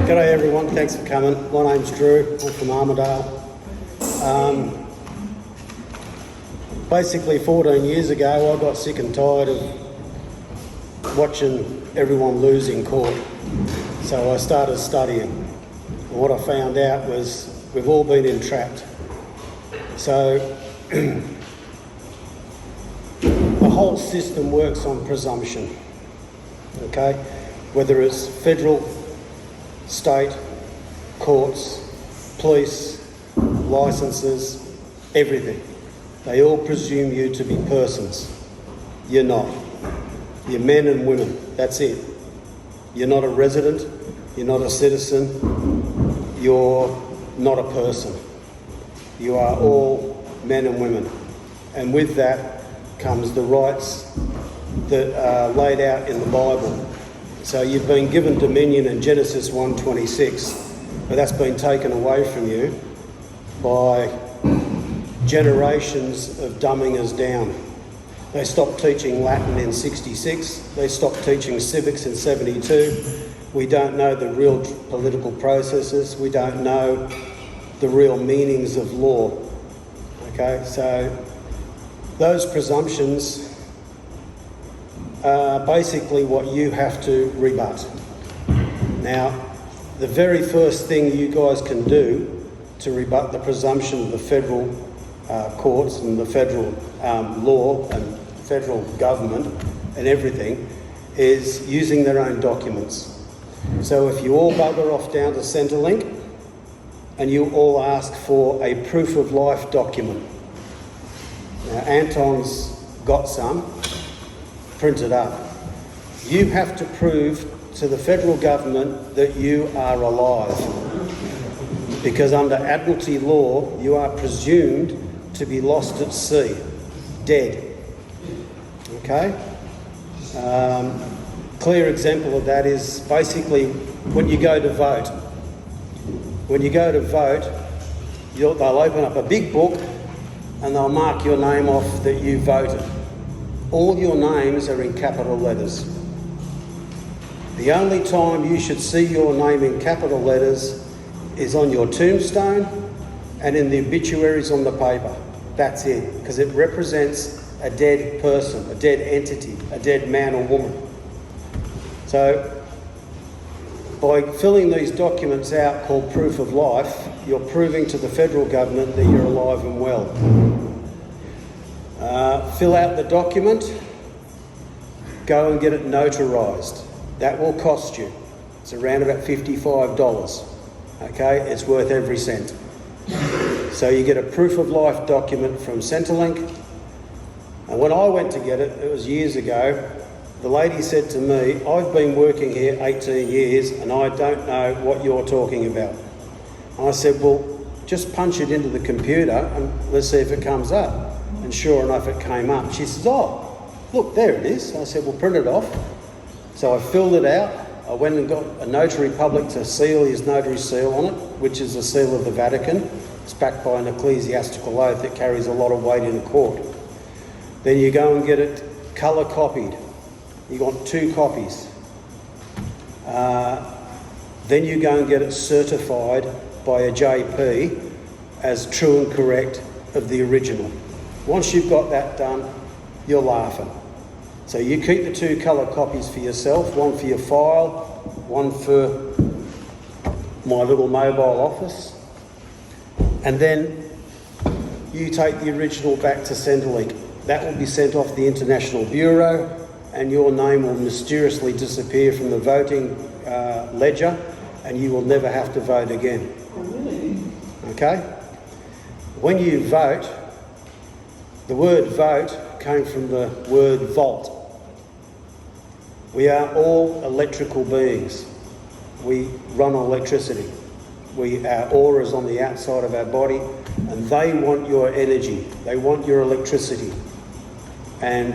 G'day everyone, thanks for coming. My name's Drew, I'm from Armidale. Basically 14 years ago I got sick and tired of watching everyone lose in court. So I started studying. And what I found out was we've all been entrapped. So the whole system works on presumption, okay? Whether it's federal, state, courts, police, licences, everything. They all presume you to be persons. You're not. You're men and women. That's it. You're not a resident. You're not a citizen. You're not a person. You are all men and women. And with that comes the rights that are laid out in the Bible. So you've been given dominion in Genesis 1:26, but that's been taken away from you by generations of dumbing us down. They stopped teaching Latin in 66, they stopped teaching civics in 72. We don't know the real political processes, we don't know the real meanings of law. Okay, so those presumptions are basically what you have to rebut. Now, the very first thing you guys can do to rebut the presumption of the federal courts and the federal law and federal government and everything is using their own documents. So if you all bugger off down to Centrelink and you all ask for a proof of life document. Now, Anton's got some. Print it up. You have to prove to the federal government that you are alive, because under Admiralty law you are presumed to be lost at sea, dead. Okay? Clear example of that is basically when you go to vote. When you go to vote, they'll open up a big book and they'll mark your name off that you voted. All your names are in capital letters. The only time you should see your name in capital letters is on your tombstone and in the obituaries on the paper. That's it, because it represents a dead person, a dead entity, a dead man or woman. So by filling these documents out called proof of life, you're proving to the federal government that you're alive and well. Fill out the document, go and get it notarised. That will cost you. It's around about $55. Okay, it's worth every cent. So you get a proof of life document from Centrelink. And when I went to get it, it was years ago, the lady said to me, I've been working here 18 years and I don't know what you're talking about. And I said, well, just punch it into the computer and let's see if it comes up. And sure enough, it came up. She says, oh, look, there it is. I said, well, print it off. So I filled it out. I went and got a notary public to seal his notary seal on it, which is a seal of the Vatican. It's backed by an ecclesiastical oath that carries a lot of weight in court. Then you go and get it colour copied. You got 2 copies. Then you go and get it certified by a JP as true and correct of the original. Once you've got that done, you're laughing. So you keep the 2 colour copies for yourself, one for your file, one for my little mobile office, and then you take the original back to Centrelink. That will be sent off the International Bureau and your name will mysteriously disappear from the voting ledger and you will never have to vote again. Okay? When you vote, the word vote came from the word vault. We are all electrical beings. We run on electricity. Our aura is on the outside of our body and they want your energy. They want your electricity. And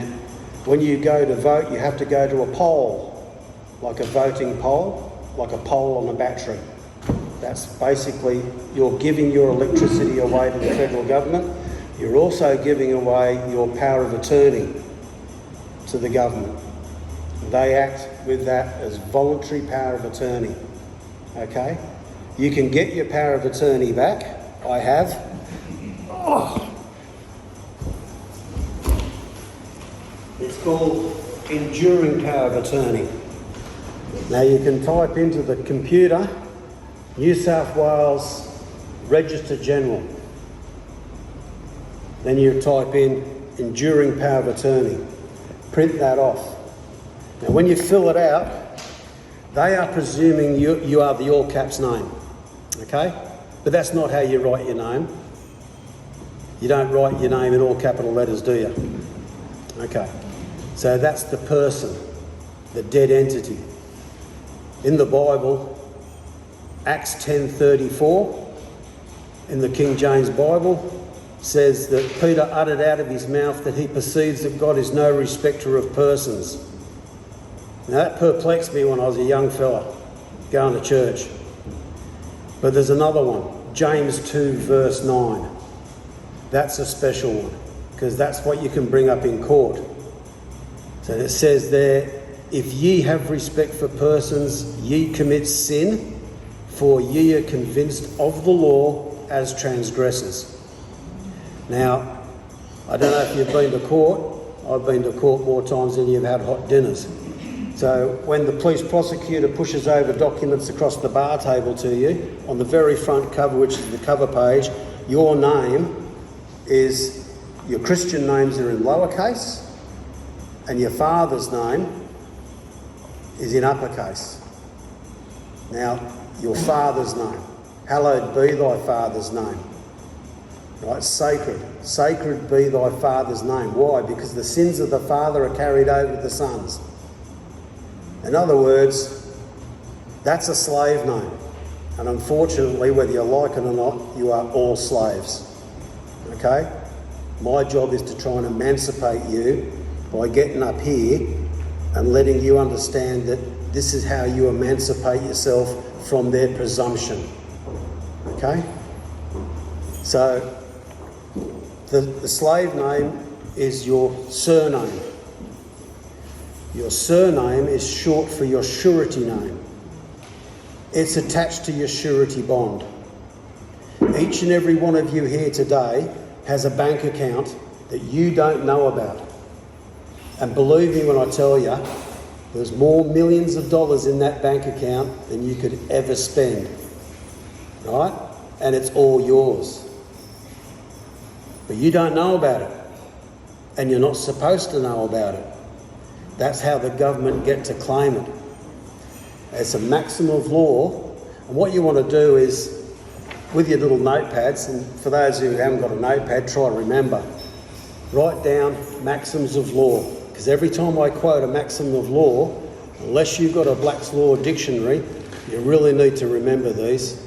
when you go to vote, you have to go to a pole, like a voting pole, like a pole on a battery. That's basically, you're giving your electricity away to the federal government. You're also giving away your power of attorney to the government. They act with that as voluntary power of attorney. okay? You can get your power of attorney back. I have. Oh. It's called enduring power of attorney. Now you can type into the computer New South Wales Register General. Then you type in enduring power of attorney. Print that off. Now when you fill it out, they are presuming you are the all caps name, okay? But that's not how you write your name. You don't write your name in all capital letters, do you? Okay, so that's the person, the dead entity. In the Bible, Acts 10:34, in the King James Bible, says that Peter uttered out of his mouth that he perceives that God is no respecter of persons. Now that perplexed me when I was a young fella going to church. But there's another one, James 2 verse 9. That's a special one, because that's what you can bring up in court. So it says there, if ye have respect for persons, ye commit sin, for ye are convinced of the law as transgressors. Now, I don't know if you've been to court. I've been to court more times than you've had hot dinners. So when the police prosecutor pushes over documents across the bar table to you, on the very front cover, which is the cover page, your name is, your Christian names are in lowercase, and your father's name is in uppercase. Now, your father's name, hallowed be thy father's name. Right, sacred. Sacred be thy father's name. Why? Because the sins of the father are carried over to the sons. In other words, that's a slave name. And unfortunately, whether you like it or not, you are all slaves. Okay? My job is to try and emancipate you by getting up here and letting you understand that this is how you emancipate yourself from their presumption. Okay? So, the slave name is your surname. Your surname is short for your surety name. It's attached to your surety bond. Each and every one of you here today has a bank account that you don't know about. And believe me when I tell you, there's more millions of dollars in that bank account than you could ever spend. Right? And it's all yours. But you don't know about it. And you're not supposed to know about it. That's how the government get to claim it. It's a maxim of law. And what you want to do is, with your little notepads, and for those who haven't got a notepad, try to remember, write down maxims of law. Because every time I quote a maxim of law, unless you've got a Black's Law dictionary, you really need to remember these.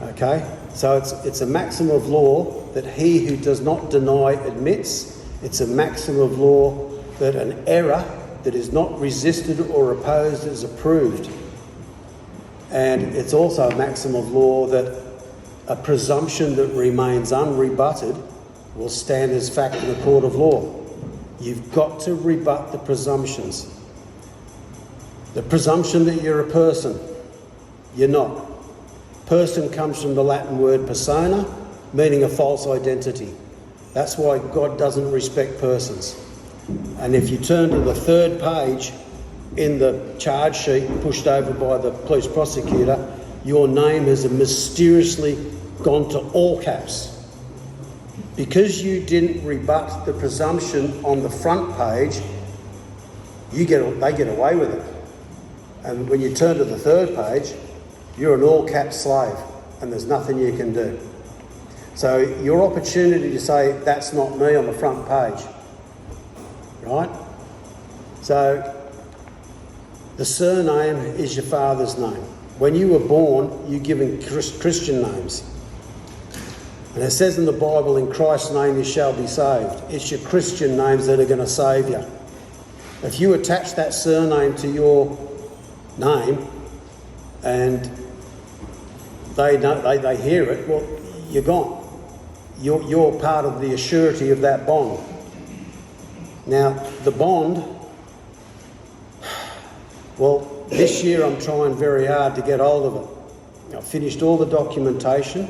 Okay? So it's a maxim of law that he who does not deny admits. It's a maxim of law that an error that is not resisted or opposed is approved. And it's also a maxim of law that a presumption that remains unrebutted will stand as fact in a court of law. You've got to rebut the presumptions. The presumption that you're a person, you're not. Person comes from the Latin word persona, meaning a false identity. That's why God doesn't respect persons. And if you turn to the third page in the charge sheet pushed over by the police prosecutor, your name has mysteriously gone to all caps. Because you didn't rebut the presumption on the front page, they get away with it. And when you turn to the third page, you're an all-caps slave, and there's nothing you can do. So your opportunity to say, that's not me, on the front page. Right? So the surname is your father's name. When you were born, you're given Christian names. And it says in the Bible, in Christ's name you shall be saved. It's your Christian names that are going to save you. If you attach that surname to your name and they hear it, well, you're gone. You're part of the surety of that bond. Now, the bond, well, This year I'm trying very hard to get hold of it. I've finished all the documentation.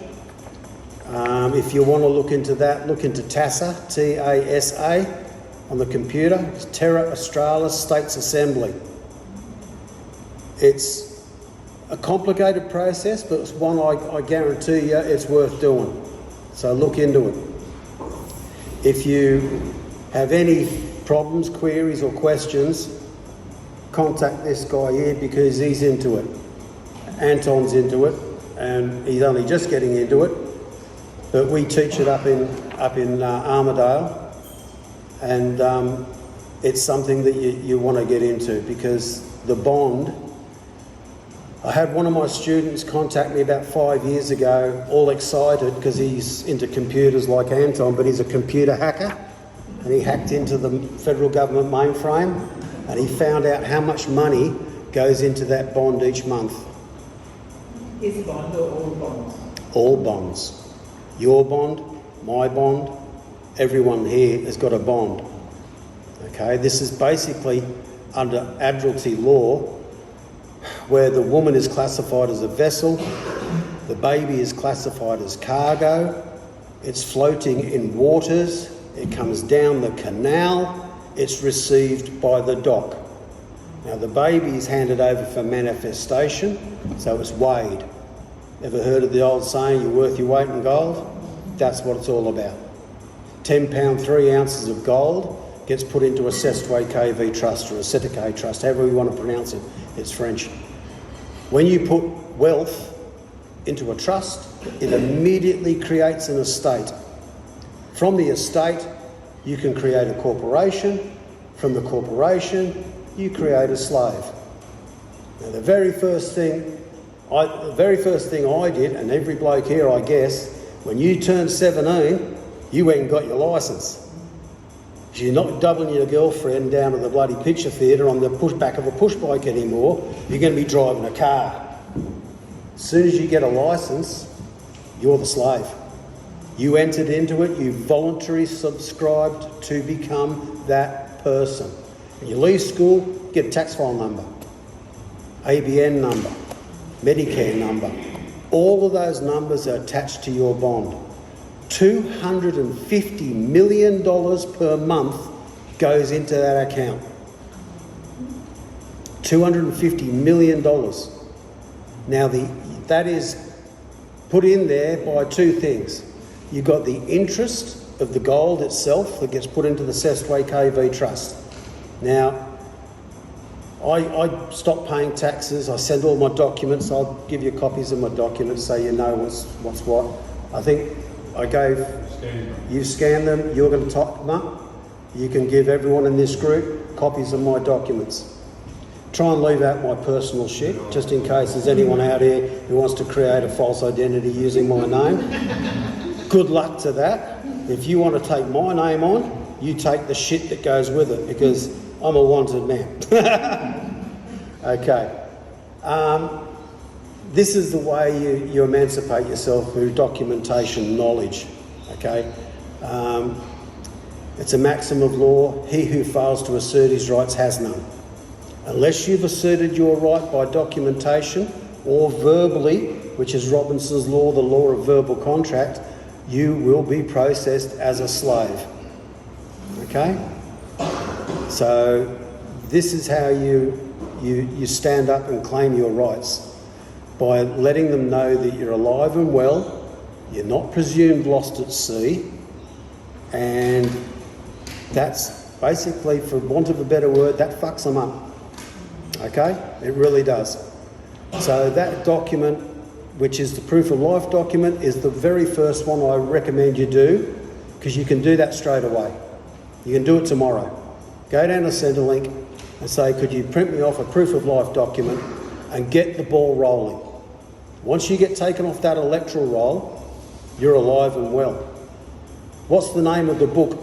If you want to look into that, look into TASA, T-A-S-A, on the computer. It's Terra Australis States Assembly. It's a complicated process, but it's one I guarantee you it's worth doing. So look into it. If you have any problems, queries or questions, contact this guy here because he's into it. Anton's into it, and he's only just getting into it. But we teach it up in Armidale, and it's something that you want to get into because the bond. I had one of my students contact me about 5 years ago, all excited because he's into computers like Anton, but he's a computer hacker, and he hacked into the federal government mainframe, and he found out how much money goes into that bond each month. His bond or all bonds? All bonds. Your bond, my bond, everyone here has got a bond. Okay, this is basically under admiralty law, where the woman is classified as a vessel, the baby is classified as cargo, it's floating in waters, it comes down the canal, it's received by the dock. Now the baby is handed over for manifestation, so it's weighed. Ever heard of the old saying, you're worth your weight in gold? That's what it's all about. £10, 3 ounces of gold gets put into a Sestway KV trust or a Setake trust, however you want to pronounce it, it's French. When you put wealth into a trust, it immediately creates an estate. From the estate, you can create a corporation. From the corporation, you create a slave. Now the very first thing I did, and every bloke here I guess, when you turned 17, you went and got your licence. You're not doubling your girlfriend down to the bloody picture theatre on the back of a push bike anymore. You're going to be driving a car. As soon as you get a licence, you're the slave. You entered into it, you voluntarily subscribed to become that person. When you leave school, get a tax file number, ABN number, Medicare number. All of those numbers are attached to your bond. $250 million per month goes into that account. $250 million. Now that is put in there by two things. You've got the interest of the gold itself that gets put into the Sestway KV trust. Now, I stopped paying taxes. I send all my documents. I'll give you copies of my documents so you know what's what. I think I gave, you scan them, you're going to type them up. You can give everyone in this group copies of my documents. Try and leave out my personal shit, just in case there's anyone out here who wants to create a false identity using my name. Good luck to that. If you want to take my name on, you take the shit that goes with it, because I'm a wanted man. Okay. This is the way you emancipate yourself through documentation knowledge. Okay. It's a maxim of law. He who fails to assert his rights has none. Unless you've asserted your right by documentation or verbally, which is Robinson's law, the law of verbal contract, you will be processed as a slave. Okay? So this is how you stand up and claim your rights, by letting them know that you're alive and well, you're not presumed lost at sea, and that's basically, for want of a better word, that fucks them up. Okay? It really does. So that document, which is the proof of life document, is the very first one I recommend you do, because you can do that straight away. You can do it tomorrow. Go down to Centrelink and say, could you print me off a proof of life document, and get the ball rolling. Once you get taken off that electoral roll, you're alive and well. What's the name of the book?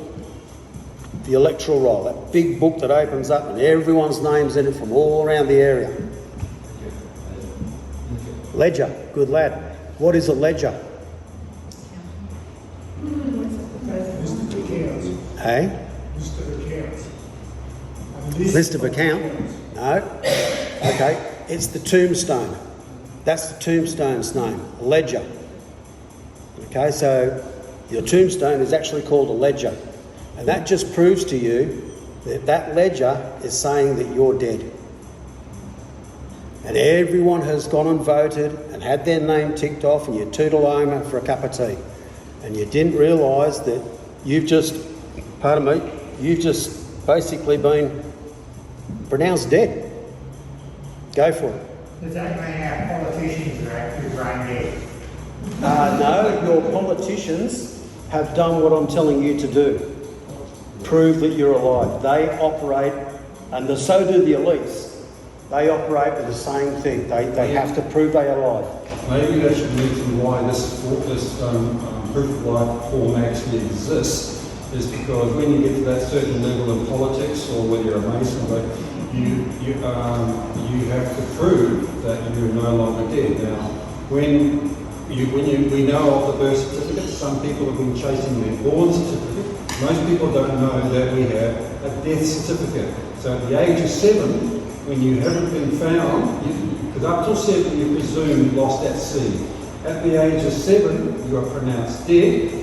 The electoral roll, that big book that opens up and everyone's name's in it from all around the area. Ledger, good lad. What is a ledger? Hey? List of accounts? No? Okay. it's the tombstone. That's the tombstone's name, a ledger. Okay, so your tombstone is actually called a ledger. And that just proves to you that that ledger is saying that you're dead. And everyone has gone and voted and had their name ticked off, and you tootle home for a cup of tea. And you didn't realise that you've just, pardon me, you've just basically been pronounced dead. Go for it. Does that mean our politicians are actually brain dead? No, your politicians have done what I'm telling you to do. Prove that you're alive. They operate, and so do the elites. They operate with the same thing. They have to prove they're alive. Maybe that should mention why this proof of life form actually exists, is because when you get to that certain level in politics, or whether you're a Mason, but you have to prove that you're no longer dead. Now, we know of the birth certificate. Some people have been chasing their born certificate. Most people don't know that we have a death certificate. So at the age of 7, when you haven't been found, because up till 7 you're presumed lost at sea. At the age of 7 you are pronounced dead,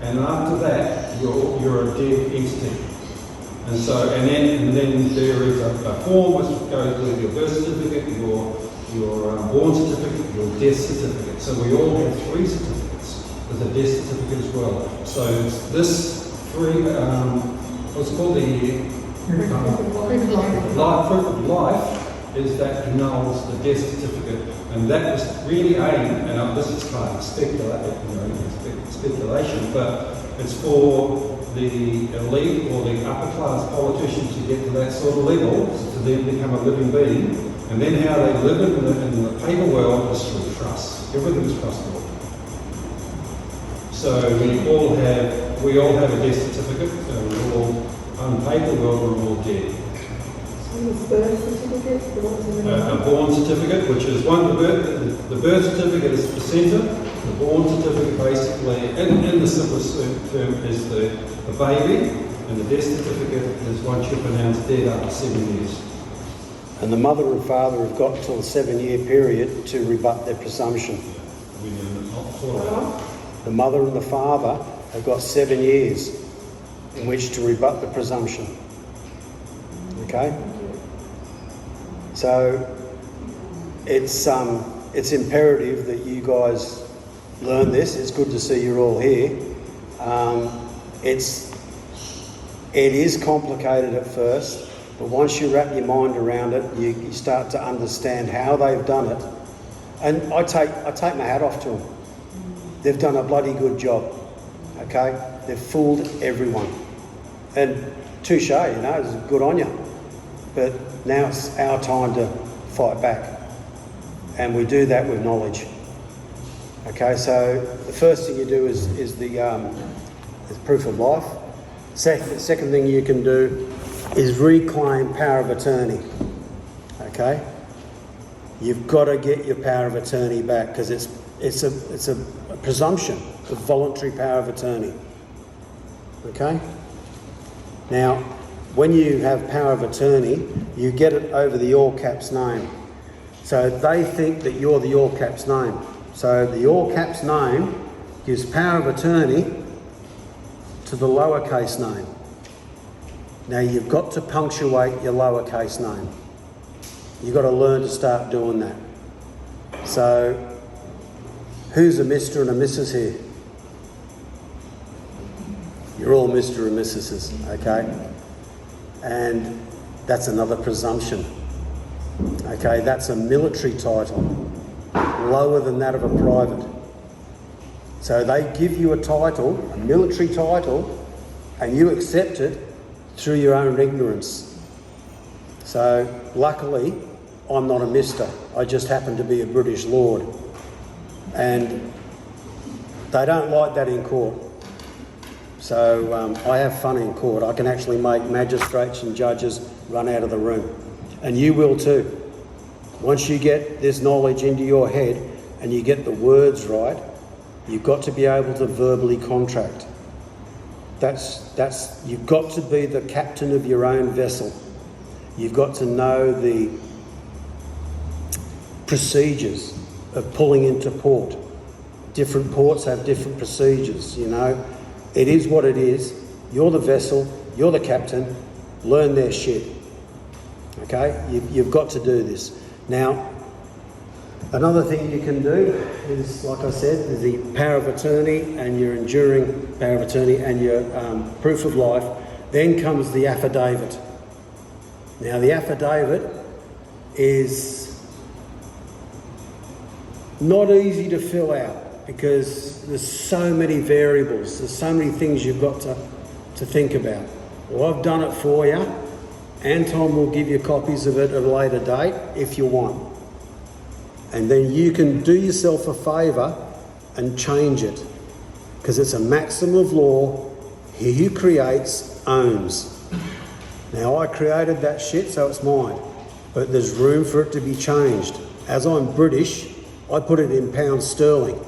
and after that you're a dead entity. And so and then there is a form which goes with your birth certificate, your born certificate, your death certificate. So we all have 3 certificates. There's a death certificate as well. So this 3, what's called the proof of life is that annuls the death certificate, and that was really aimed, and this is kind of speculation, but it's for the elite or the upper class politicians to get to that sort of level, to then become a living being, and then how they live in the paper world is through trust. Everything is trustable. So we all have a death certificate, so we're all on paper world, we're all dead. So the birth certificate, the ones in the A born certificate, which is the birth certificate is the centre. The born certificate basically, in the simplest term, is the baby, and the death certificate is once you're pronounced dead after 7 years. And the mother and father have got till the 7-year period to rebut their presumption. The mother and the father have got 7 years in which to rebut the presumption. Okay? So it's imperative that you guys learn this. It's good to see you're all here. It is complicated at first, but once you wrap your mind around it, you start to understand how they've done it. And I take my hat off to them. They've done a bloody good job. Okay? They've fooled everyone. And touche, it's good on you. But now it's our time to fight back. And we do that with knowledge. Okay, so the first thing you do is the proof of life. Second thing you can do is reclaim power of attorney. Okay? You've got to get your power of attorney back, because it's a presumption of voluntary power of attorney. Okay? Now, when you have power of attorney, you get it over the all caps name. So they think that you're the all caps name. So the all caps name gives power of attorney to the lowercase name. Now you've got to punctuate your lowercase name. You've got to learn to start doing that. So who's a Mr. and a Mrs. here? You're all Mr. and Mrs. Okay? And that's another presumption. Okay, that's a military title, lower than that of a private. So they give you a title, a military title, and you accept it through your own ignorance. So luckily, I'm not a Mr. I just happen to be a British Lord. And they don't like that in court. So I have fun in court. I can actually make magistrates and judges run out of the room. And you will too. Once you get this knowledge into your head and you get the words right, you've got to be able to verbally contract. You've got to be the captain of your own vessel. You've got to know the procedures of pulling into port. Different ports have different procedures, you know. It is what it is. You're the vessel, you're the captain, learn their shit. Okay? You've got to do this. Now, another thing you can do is, like I said, is the power of attorney and your enduring power of attorney and your proof of life. Then comes the affidavit. Now, the affidavit is not easy to fill out because there's so many variables, there's so many things you've got to think about. Well, I've done it for you. Anton will give you copies of it at a later date if you want. And then you can do yourself a favour and change it, because it's a maxim of law, he who creates owns. Now, I created that shit, so it's mine, but there's room for it to be changed. As I'm British, I put it in pounds sterling.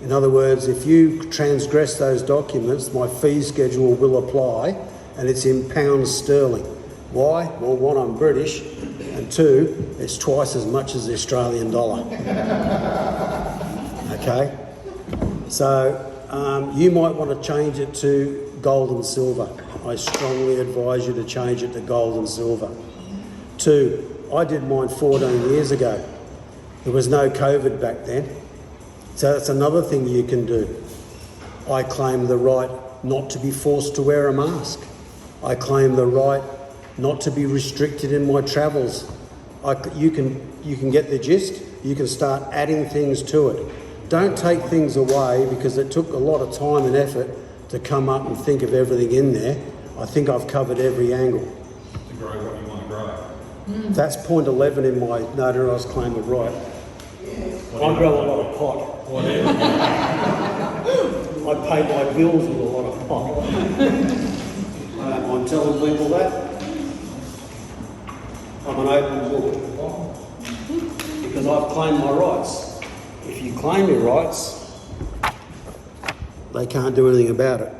In other words, if you transgress those documents, my fee schedule will apply, and it's in pounds sterling. Why? Well, one, I'm British, and two, it's twice as much as the Australian dollar. Okay? So, you might want to change it to gold and silver. I strongly advise you to change it to gold and silver. Two, I did mine 14 years ago. There was no COVID back then. So that's another thing you can do. I claim the right not to be forced to wear a mask. I claim the right not to be restricted in my travels. You can get the gist. You can start adding things to it. Don't take things away because it took a lot of time and effort to come up and think of everything in there. I think I've covered every angle. To grow what you want to grow. That's point 11 in my notarised claim of right. I grow a lot of pot. I pay my bills with a lot of pot. I don't mind telling people that. I'm an open book. Because I've claimed my rights. If you claim your rights, they can't do anything about it.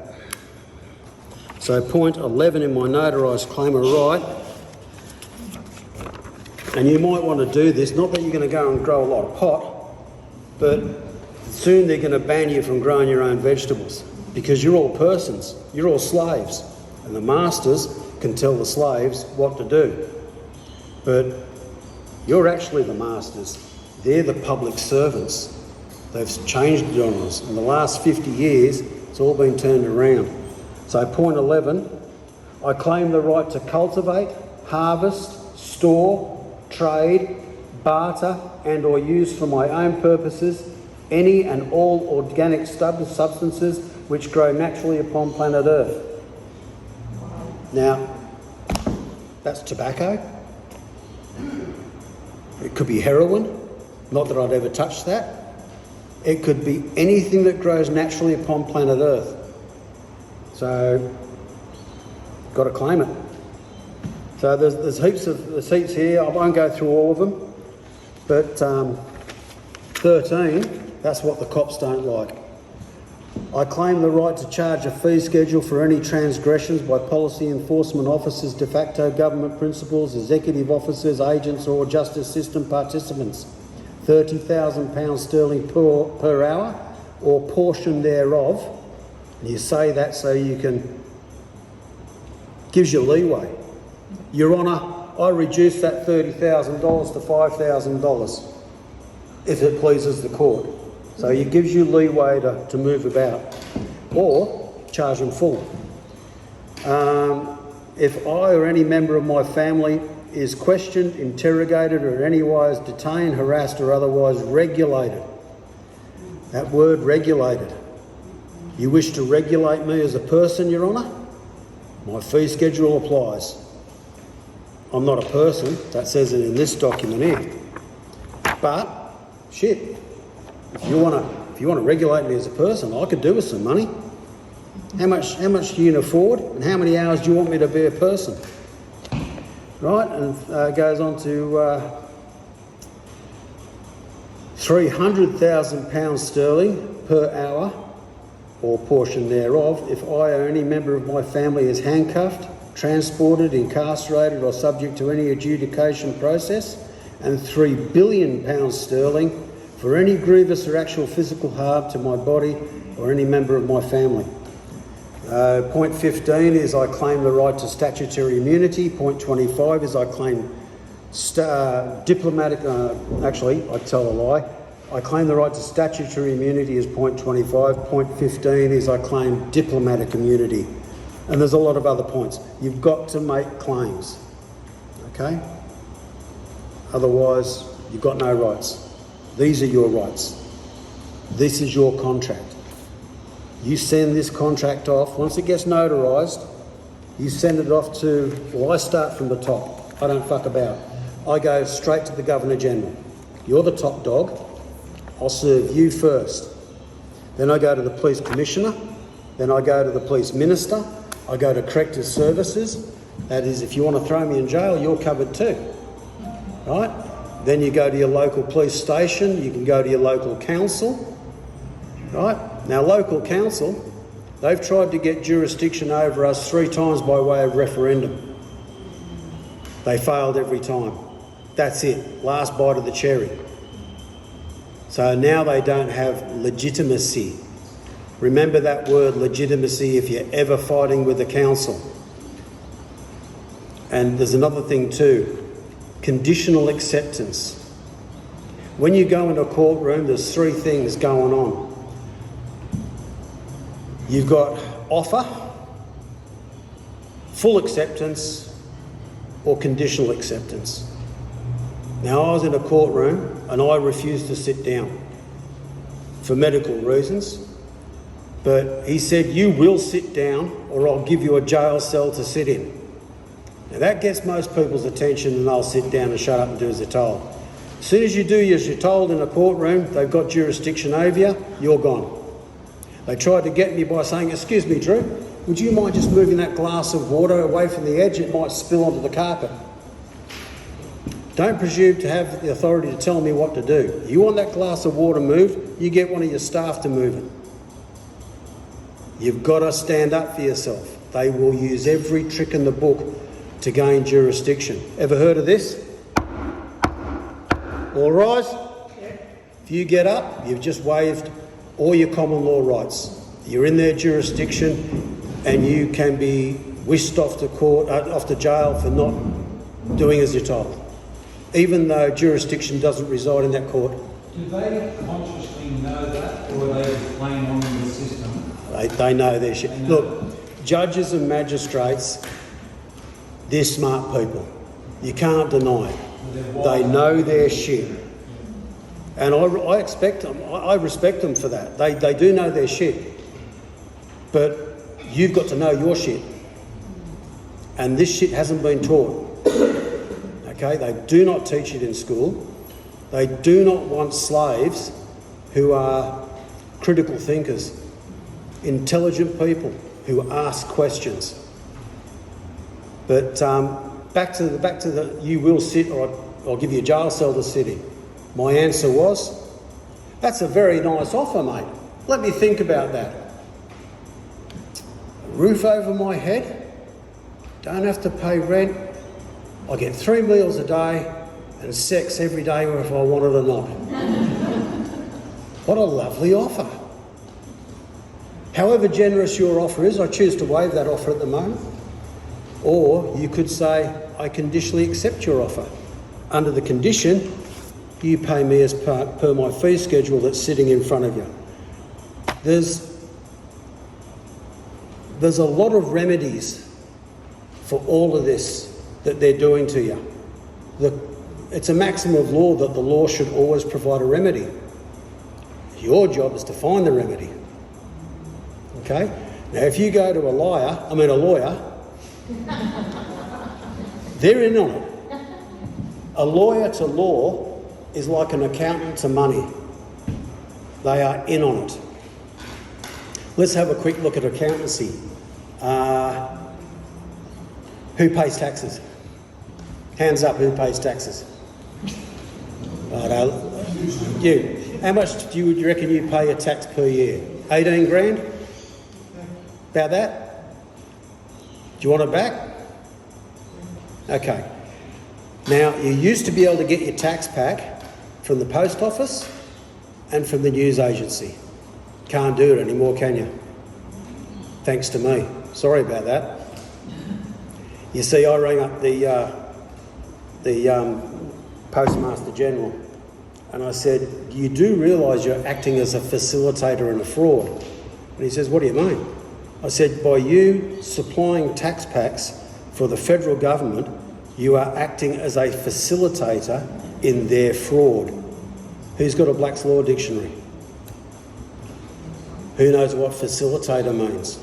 So point 11 in my notarised claim of right, and you might want to do this, not that you're going to go and grow a lot of pot, but soon they're going to ban you from growing your own vegetables because you're all persons, you're all slaves, and the masters can tell the slaves what to do. But you're actually the masters. They're the public servants. They've changed it on us. In the last 50 years, it's all been turned around. So point 11, I claim the right to cultivate, harvest, store, trade, barter and or use for my own purposes any and all organic substances which grow naturally upon planet Earth. Now, that's tobacco. It could be heroin, not that I'd ever touch that. It could be anything that grows naturally upon planet Earth. So, got to claim it. So there's heaps here. I won't go through all of them. But 13, that's what the cops don't like. I claim the right to charge a fee schedule for any transgressions by policy enforcement officers, de facto government principals, executive officers, agents or justice system participants. £30,000 sterling per hour or portion thereof. And you say that so you can, gives you leeway. Your Honour, I reduce that $30,000 to $5,000 if it pleases the court. So it gives you leeway to move about, or charge them full. If I or any member of my family is questioned, interrogated, or in any wise detained, harassed, or otherwise regulated, that word regulated, you wish to regulate me as a person, Your Honour, my fee schedule applies. I'm not a person, that says it in this document here. But, shit, if you want to regulate me as a person, I could do with some money. How much do you afford, and how many hours do you want me to be a person? Right, and it goes on to £300,000 sterling per hour or portion thereof if I or any member of my family is handcuffed, transported, incarcerated or subject to any adjudication process and £3 billion sterling for any grievous or actual physical harm to my body or any member of my family. Point 15 is I claim the right to statutory immunity. Point 25 is I claim diplomatic, actually, I tell a lie. I claim the right to statutory immunity as point 25. Point 15 is I claim diplomatic immunity. And there's a lot of other points. You've got to make claims, okay? Otherwise, you've got no rights. These are your rights. This is your contract. You send this contract off. Once it gets notarised, you send it off to, well, I start from the top. I don't fuck about. I go straight to the Governor-General. You're the top dog. I'll serve you first. Then I go to the Police Commissioner. Then I go to the Police Minister. I go to Corrective Services. That is, if you want to throw me in jail, you're covered too. Right? Then you go to your local police station. You can go to your local council. Right? Now, local council, they've tried to get jurisdiction over us 3 times by way of referendum. They failed every time. That's it. Last bite of the cherry. So now they don't have legitimacy. Remember that word legitimacy if you're ever fighting with the council. And there's another thing too, conditional acceptance. When you go into a courtroom, there's 3 things going on. You've got offer, full acceptance, or conditional acceptance. Now, I was in a courtroom and I refused to sit down for medical reasons, but he said, you will sit down or I'll give you a jail cell to sit in. Now, that gets most people's attention and they'll sit down and shut up and do as they're told. As soon as you do as you're told in a courtroom, they've got jurisdiction over you, you're gone. They tried to get me by saying, excuse me, Drew, would you mind just moving that glass of water away from the edge? It might spill onto the carpet. Don't presume to have the authority to tell me what to do. You want that glass of water moved, you get one of your staff to move it. You've got to stand up for yourself. They will use every trick in the book to gain jurisdiction. Ever heard of this? All rise. If you get up, you've just waived all your common law rights. You're in their jurisdiction and you can be whisked off to court, off to jail for not doing as you're told, even though jurisdiction doesn't reside in that court. Do they consciously know that, or are they playing on in the system? They know their shit. Look, judges and magistrates, they're smart people. You can't deny it. They know their shit. And I expect them, I respect them for that. They do know their shit. But you've got to know your shit. And this shit hasn't been taught. Okay, they do not teach it in school. They do not want slaves who are critical thinkers, intelligent people who ask questions. But back to the you will sit or I'll give you a jail cell to sit in. My answer was, that's a very nice offer, mate. Let me think about that. A roof over my head, don't have to pay rent, I get 3 meals a day and sex every day if I want it or not. What a lovely offer. However generous your offer is, I choose to waive that offer at the moment. Or you could say, I conditionally accept your offer. Under the condition, you pay me as per my fee schedule that's sitting in front of you. There's a lot of remedies for all of this that they're doing to you. It's a maxim of law that the law should always provide a remedy. Your job is to find the remedy. Okay? Now, if you go to a lawyer, they're in on it. A lawyer to law is like an accountant to money. They are in on it. Let's have a quick look at accountancy. Who pays taxes? Hands up, who pays taxes? Right, you. How much do you reckon you pay a tax per year? 18 grand? About that? Do you want it back? Okay. Now, you used to be able to get your tax pack from the post office and from the news agency. Can't do it anymore, can you? Thanks to me. Sorry about that. You see, I rang up the Postmaster General and I said, you do realise you're acting as a facilitator and a fraud? And he says, what do you mean? I said, by you supplying tax packs for the federal government, you are acting as a facilitator in their fraud. Who's got a Black's Law Dictionary? Who knows what facilitator means?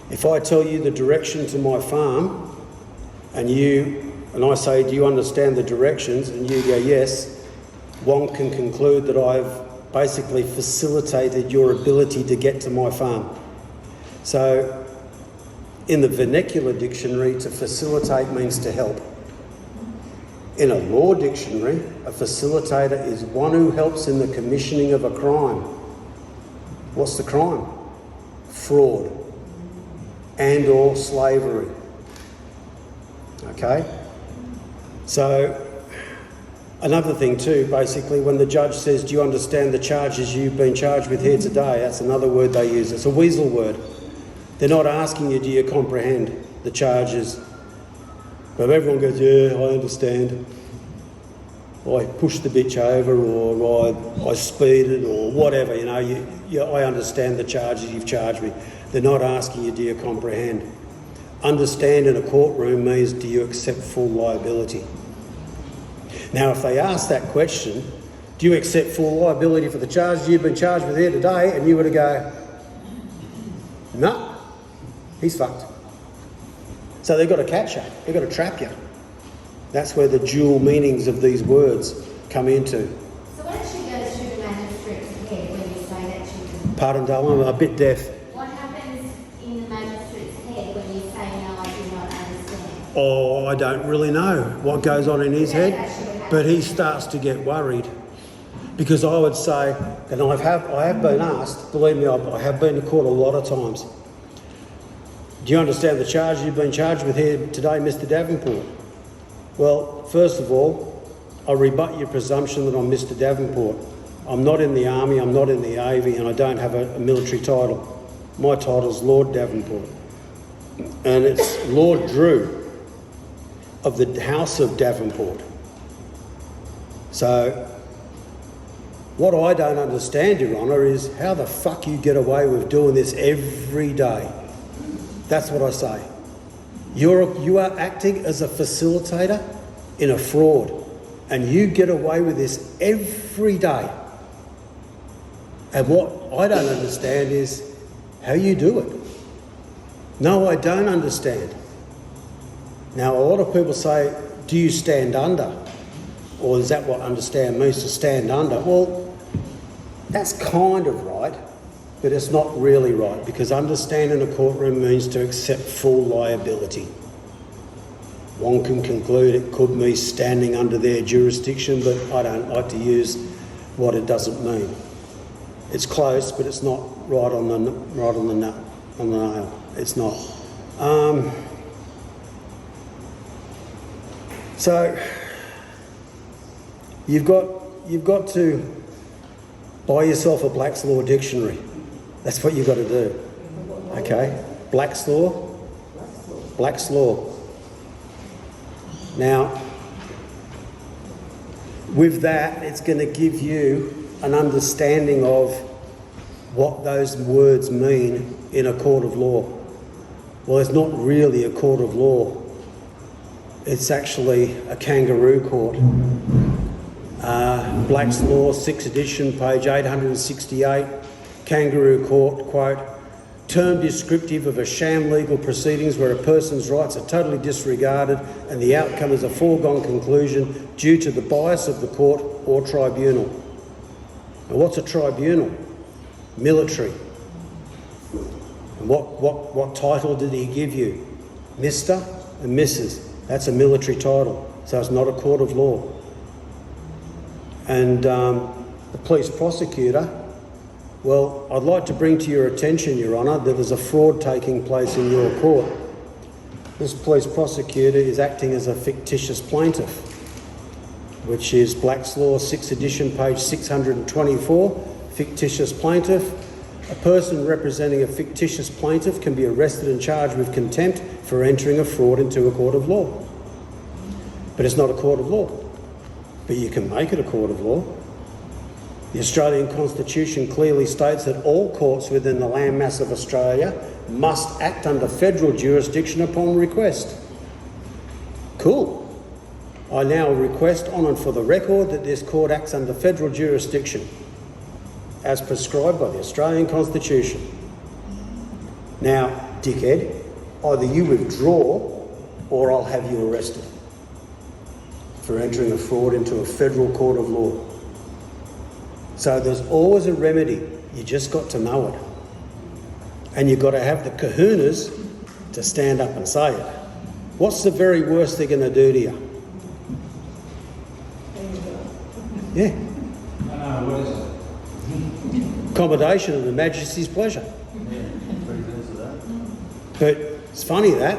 If I tell you the direction to my farm and I say, do you understand the directions? And you go, yes, one can conclude that I've basically facilitated your ability to get to my farm. So in the vernacular dictionary, to facilitate means to help. In a law dictionary, a facilitator is one who helps in the commissioning of a crime. What's the crime? Fraud and or slavery. Okay? So, another thing too, basically, when the judge says, do you understand the charges you've been charged with here today? That's another word they use. It's a weasel word. They're not asking you, do you comprehend the charges? But everyone goes, yeah, I understand. I pushed the bitch over, or I speeded, or whatever, I understand the charges you've charged me. They're not asking you, do you comprehend? Understand in a courtroom means, do you accept full liability? Now, if they ask that question, do you accept full liability for the charges you've been charged with here today? And you were to go, no, he's fucked. So they've got to catch you. They've got to trap you. That's where the dual meanings of these words come into. So what actually goes through the magistrate's head when you say that you can... Pardon, darling, I'm a bit deaf. What happens in the magistrate's head when you say, no, I do not understand? Oh, I don't really know what goes on in his head, but he starts to get worried. Because I would say, and I have been asked, believe me, I have been to court a lot of times. Do you understand the charge you've been charged with here today, Mr. Davenport? Well, first of all, I rebut your presumption that I'm Mr. Davenport. I'm not in the Army, I'm not in the Navy, and I don't have a military title. My title's Lord Davenport. And it's Lord Drew of the House of Davenport. So, what I don't understand, Your Honour, is how the fuck you get away with doing this every day. That's what I say. You are acting as a facilitator in a fraud, and you get away with this every day. And what I don't understand is how you do it. No, I don't understand. Now, a lot of people say, do you stand under? Or is that what understand means, to stand under? Well, that's kind of right, but it's not really right, because understand in a courtroom means to accept full liability. One can conclude it could mean standing under their jurisdiction, but I don't like to use what it doesn't mean. It's close, but it's not right on the nail. It's not. So you've got to buy yourself a Black's Law Dictionary. That's what you've got to do. Okay? Black's Law. Black's Law. Now, with that, it's going to give you an understanding of what those words mean in a court of law. Well, it's not really a court of law. It's actually a kangaroo court. Black's Law, 6th edition, page 868, kangaroo court, quote, term descriptive of a sham legal proceedings where a person's rights are totally disregarded and the outcome is a foregone conclusion due to the bias of the court or tribunal. Now, what's a tribunal? Military. And what title did he give you? Mr. and Mrs. That's a military title, so it's not a court of law. And the police prosecutor, well, I'd like to bring to your attention, Your Honour, that there's a fraud taking place in your court. This police prosecutor is acting as a fictitious plaintiff, which is Black's Law 6th edition, page 624, fictitious plaintiff. A person representing a fictitious plaintiff can be arrested and charged with contempt for entering a fraud into a court of law. But it's not a court of law. But you can make it a court of law. The Australian Constitution clearly states that all courts within the landmass of Australia must act under federal jurisdiction upon request. Cool. I now request on and for the record that this court acts under federal jurisdiction as prescribed by the Australian Constitution. Now, dickhead, either you withdraw or I'll have you arrested for entering a fraud into a federal court of law. So there's always a remedy. You just got to know it. And you've got to have the kahunas to stand up and say it. What's the very worst they're going to do to you? Yeah. What is it? Accommodation of the Majesty's pleasure. But it's funny that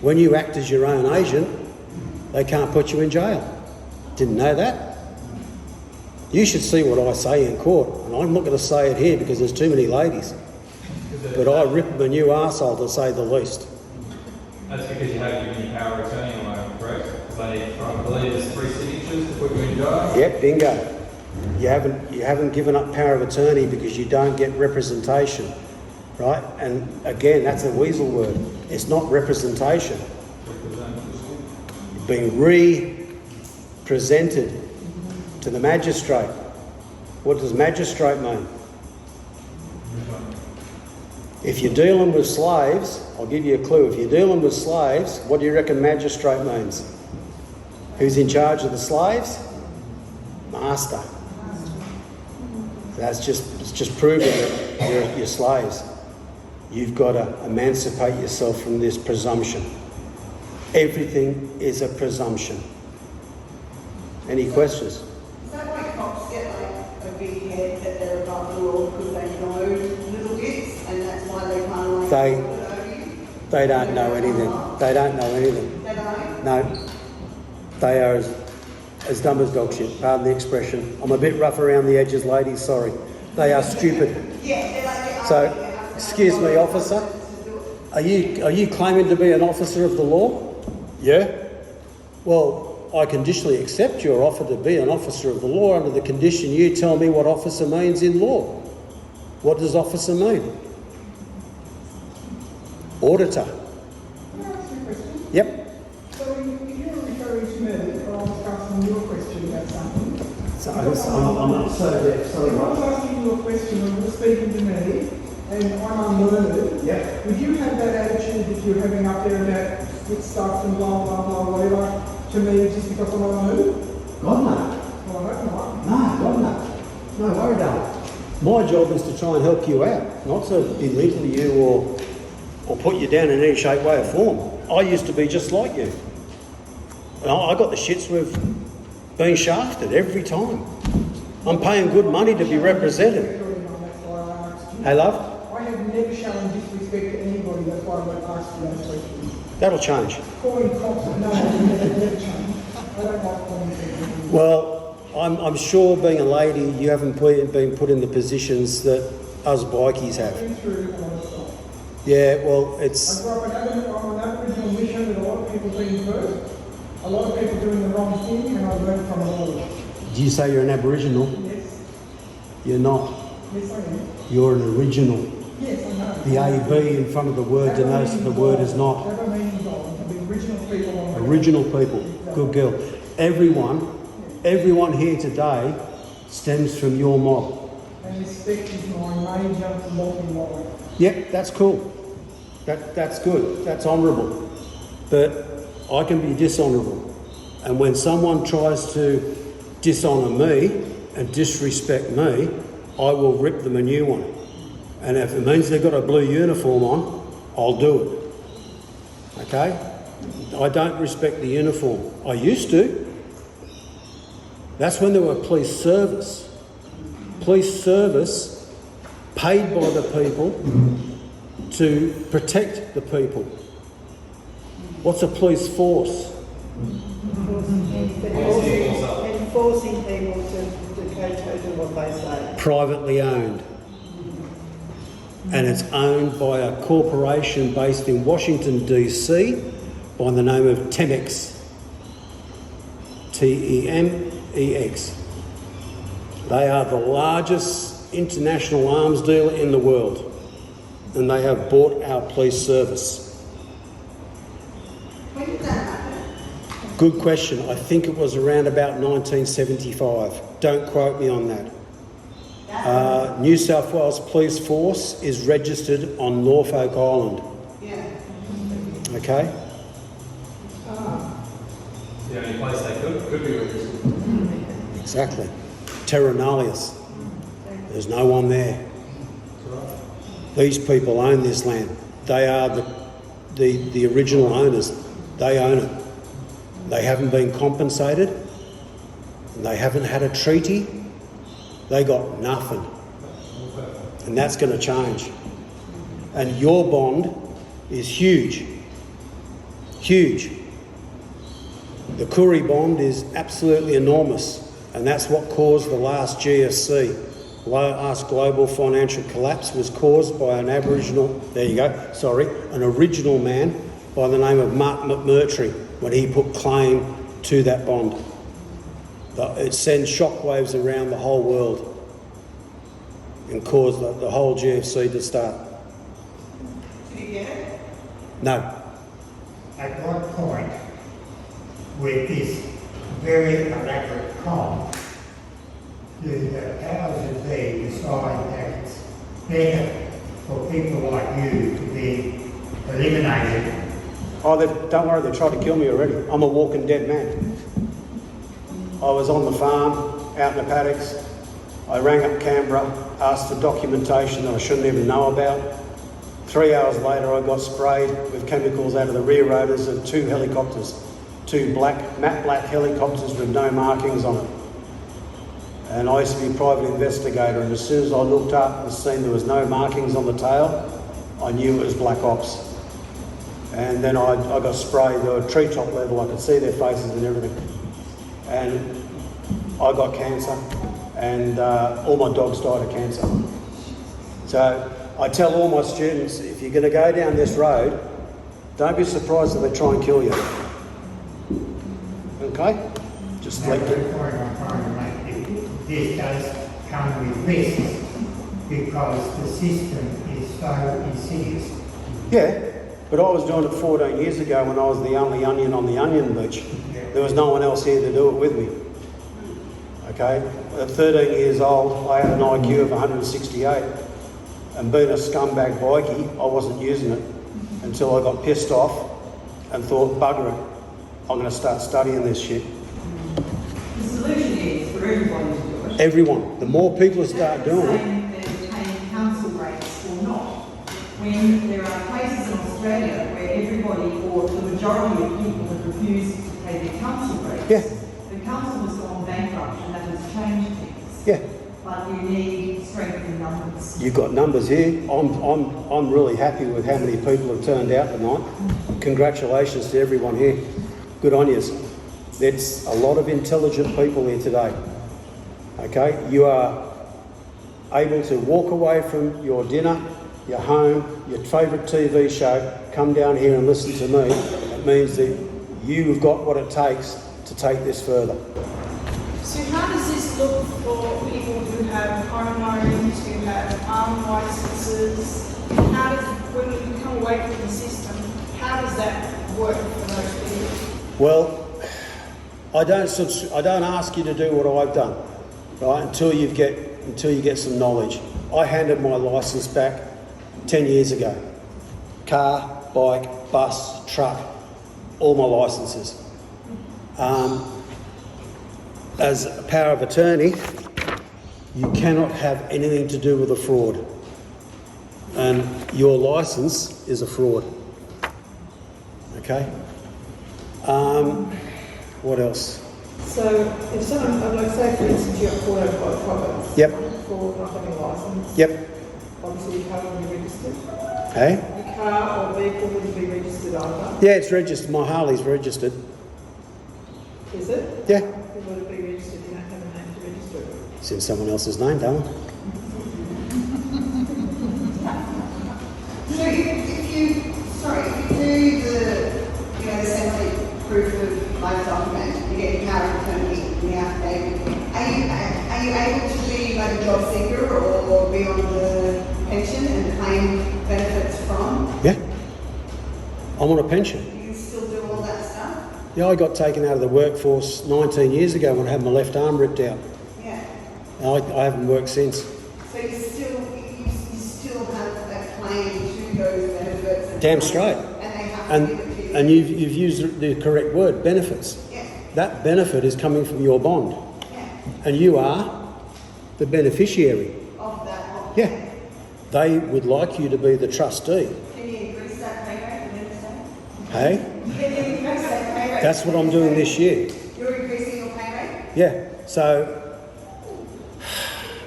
when you act as your own agent, they can't put you in jail. Didn't know that? You should see what I say in court, and I'm not going to say it here because there's too many ladies. But I rip them a new arsehole, to say the least. That's because you haven't given your power of attorney on them, correct? Because I believe there's 3 signatures to put you in jail. Yep, bingo. You haven't given up power of attorney because you don't get representation, right? And again, that's a weasel word. It's not representation. You're being re-presented to the magistrate. What does magistrate mean? If you're dealing with slaves, I'll give you a clue. If you're dealing with slaves, what do you reckon magistrate means? Who's in charge of the slaves? Master. It's just proving that you're slaves. You've got to emancipate yourself from this presumption. Everything is a presumption. Any questions? Is that why cops get like a big head that they're above the law because they know little bits and that's why they can't They don't know anything. They don't know anything. They don't? No. They are as dumb as dog shit, pardon the expression. I'm a bit rough around the edges, ladies, sorry. They are stupid. So, excuse me, officer, are you claiming to be an officer of the law? Yeah? Well, I conditionally accept your offer to be an officer of the law under the condition you tell me what officer means in law. What does officer mean? Auditor. Can I ask you a question? Yep. So you're referring to me, or I was asking you a question about something. So I'm not so deaf, sorry. If I was asking you a question and you were speaking to me, and I'm unlearned, Yeah. would you have that attitude that you're having up there about good stuff and blah, blah, blah, whatever, to me just because I'm unlearned? God no. Well, I hope not. No, God no. No worry about it. My job is to try and help you out, not to belittle you or put you down in any shape, way or form. I used to be just like you. And I got the shits with being shafted every time. I'm paying good money to be represented. That's why I asked you. Hey, love? I have never shown disrespect to anybody, that's why I won't ask you those questions. That'll change. Calling cops, no, never change. I don't like calling people. Well, I'm sure being a lady, you haven't been put in the positions that us bikies have. I've been through a lot of stuff. Yeah, well, it's... I grew up on an Aboriginal mission with a lot of people being hurt, a lot of people doing the wrong thing, and I learned from all of it. Do you say you're an Aboriginal? Yes, You're not. yes I am. You're an original. Yes, I know. The AB in front of the word denotes that the word is not. Never means wrong. The original people on the Original people. Good girl. Everyone here today stems from your mob. And respect is my major multi-line. Yep, that's cool. That's good. That's honourable. But I can be dishonourable. And when someone tries to dishonour me and disrespect me, I will rip them a new one. And if it means they've got a blue uniform on, I'll do it. Okay? I don't respect the uniform. I used to. That's when there were police service. Police service paid by the people to protect the people. What's a police force? Enforcing people to go to what they say. Privately owned. And it's owned by a corporation based in Washington, DC, by the name of Temex. Temex. They are the largest international arms dealer in the world, and they have bought our police service. When did that happen? Good question. I think it was around about 1975. Don't quote me on that. New South Wales Police Force is registered on Norfolk Island. Yeah. Okay? The only place they could be registered. Exactly. Terra Nullius. There's no one there. These people own this land. They are the original owners. They own it. They haven't been compensated. They haven't had a treaty. They got nothing. And that's going to change. And your bond is huge. Huge. The Koori bond is absolutely enormous. And that's what caused the last GFC. Last global financial collapse was caused by an original man by the name of Mark McMurtry when he put claim to that bond. It sends shockwaves around the whole world and caused the whole GFC to start. Did you get it? No. At what point, with this very elaborate con, do the powers that be decide that it's better for people like you to be eliminated? Oh, don't worry, they tried to kill me already. I'm a walking dead man. I was on the farm, out in the paddocks. I rang up Canberra, asked for documentation that I shouldn't even know about. 3 hours later, I got sprayed with chemicals out of the rear rotors of 2 helicopters. 2 matte black helicopters with no markings on it. And I used to be a private investigator, and as soon as I looked up and seen there was no markings on the tail, I knew it was Black Ops. And then I got sprayed. They were treetop level. I could see their faces and everything. And I got cancer, and all my dogs died of cancer. So I tell all my students, if you're going to go down this road, don't be surprised if they try and kill you. Okay? Just Now, like the point I'm trying to make, this does come with risks because the system is so insidious. Yeah, but I was doing it 14 years ago when I was the only onion on the onion beach. There was no one else here to do it with me. Okay? At 13 years old, I had an IQ of 168. And being a scumbag bikie, I wasn't using it until I got pissed off and thought, bugger it, I'm going to start studying this shit. The solution is for everyone to do it. Everyone. The more people start doing it. Saying they're retaining council rates or not. When there are places in Australia where everybody or the majority of people have refused to pay their council rates, Yeah. the council has gone bankrupt and that has changed things. Yeah. But you need strength in numbers. You've got numbers here. I'm really happy with how many people have turned out tonight. Congratulations to everyone here. Good on yous. There's a lot of intelligent people here today. Okay? You are able to walk away from your dinner, your home, your favourite TV show, come down here and listen to me. It means that you've got what it takes to take this further. So how does this look for people who have home loans, who have arm licences? How does, when we come away from the system, how does that work for those people? Well, I don't ask you to do what I've done, right? Until you get some knowledge. I handed my licence back 10 years ago. Car, bike, bus, truck, all my licences. As a power of attorney, you cannot have anything to do with a fraud. And your licence is a fraud. Okay? What else? So if someone, like say for instance you have 4 properties. Yep. For not having a licence. Yep. Obviously you can't be registered. Hey? You car or vehicle wouldn't be registered either? Yeah, it's registered. My Harley's registered. Is it? Yeah. It would be registered, you don't have a name to register it. It's in someone else's name, darling. So if you do the, the assembly proof of life document, you get your power of attorney, the affidavit, are you able to be like a job seeker or be on the pension and claim benefits from? Yeah. I'm on a pension. You can still do all that stuff? Yeah, I got taken out of the workforce 19 years ago when I had my left arm ripped out. Yeah. I haven't worked since. So you still have that claim to those benefits? Damn straight. And they have to give it to you? And you've used the correct word, benefits. Yeah. That benefit is coming from your bond. Yeah. And you are the beneficiary. Of that. Yeah. They would like you to be the trustee. Can you increase that pay rate in the Hey? Can you increase that pay rate? That's what I'm doing this year. You're increasing your pay rate? Yeah. So,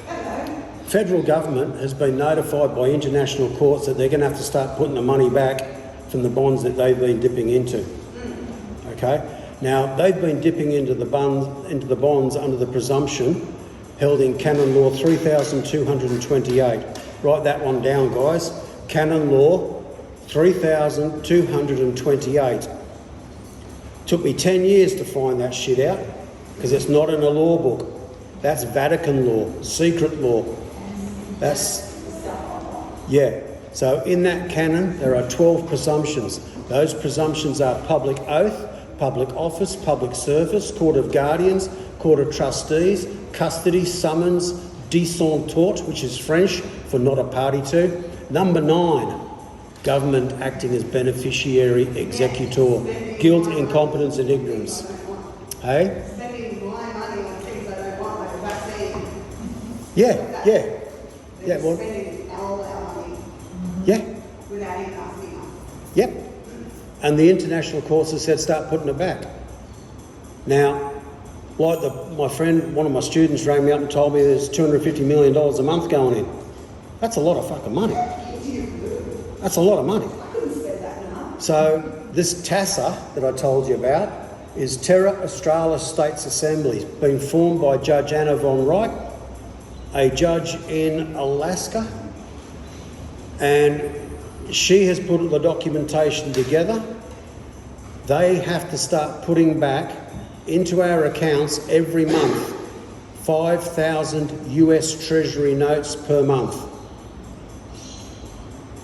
Hello. federal government has been notified by international courts that they're going to have to start putting the money back from the bonds that they've been dipping into. Okay? Now, they've been dipping into the bonds under the presumption held in Canon Law 3228. Write that one down, guys. Canon Law 3228. Took me 10 years to find that shit out because it's not in a law book. That's Vatican law, secret law. Yeah. So in that canon, there are 12 presumptions. Those presumptions are public oath, public office, public service, court of guardians, court of trustees, custody, summons, descent tort, which is French for not a party to. Number 9, government acting as beneficiary, executor, guilt, incompetence and ignorance. Hey? Spending my money on things I don't want, like a vaccine. Yeah. Yeah, well, Spending all our money yeah. without even asking us. Yep. And the international courts have said start putting it back. Now, like my friend, one of my students rang me up and told me there's $250 million a month going in. That's a lot of fucking money. That's a lot of money. I couldn't spend that enough. So this TASA that I told you about is Terra Australis States Assembly, being formed by Judge Anna von Reich, a judge in Alaska, and she has put the documentation together. They have to start putting back into our accounts every month 5,000 US Treasury notes per month.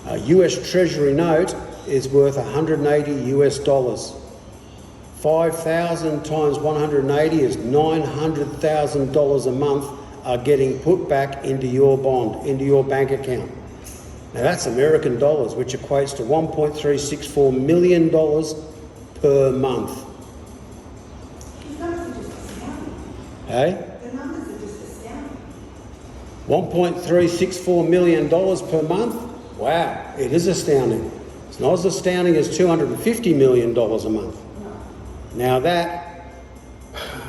A US Treasury note is worth 180 US dollars. 5,000 times 180 is $900,000 a month are getting put back into your bond, into your bank account. Now that's American dollars, which equates to $1.364 million per month. The numbers are just astounding. Hey? The numbers are just astounding. $1.364 million per month? Wow, it is astounding. It's not as astounding as $250 million a month. Now that,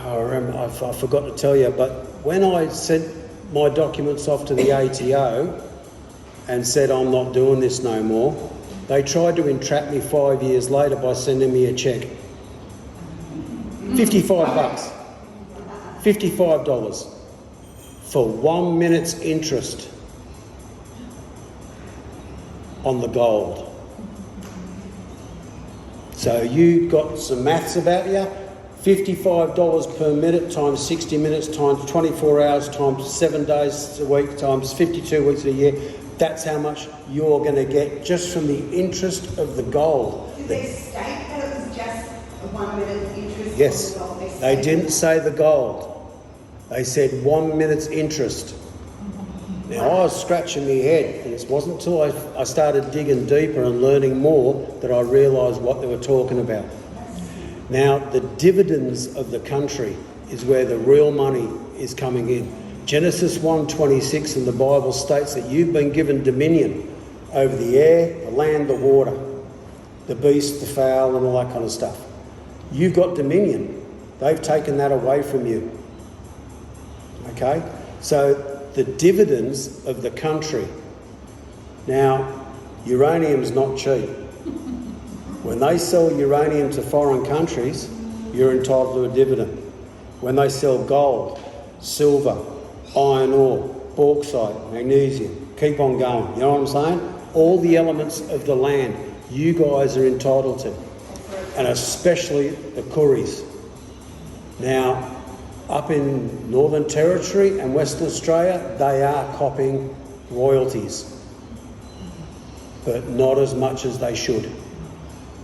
I forgot to tell you, but when I sent my documents off to the ATO and said I'm not doing this no more, they tried to entrap me 5 years later by sending me a cheque. $55. $55 for 1 minute's interest on the gold. So you got some maths about you. $55 per minute times 60 minutes times 24 hours times 7 days a week times 52 weeks a year. That's how much you're going to get just from the interest of the gold. Did they state that it was just a 1 minute interest? Yes, on the gold? they didn't say the gold. They said 1 minute's interest. Now I was scratching my head, and it wasn't until I started digging deeper and learning more that I realised what they were talking about. Now, the dividends of the country is where the real money is coming in. Genesis 1:26 in the Bible states that you've been given dominion over the air, the land, the water, the beast, the fowl, and all that kind of stuff. You've got dominion. They've taken that away from you. Okay? So the dividends of the country. Now, Uranium's not cheap. When they sell uranium to foreign countries, you're entitled to a dividend. When they sell gold, silver, iron ore, bauxite, magnesium, keep on going. You know what I'm saying? All the elements of the land you guys are entitled to, and especially the Kuris. Now, up in Northern Territory and Western Australia, they are copping royalties, but not as much as they should.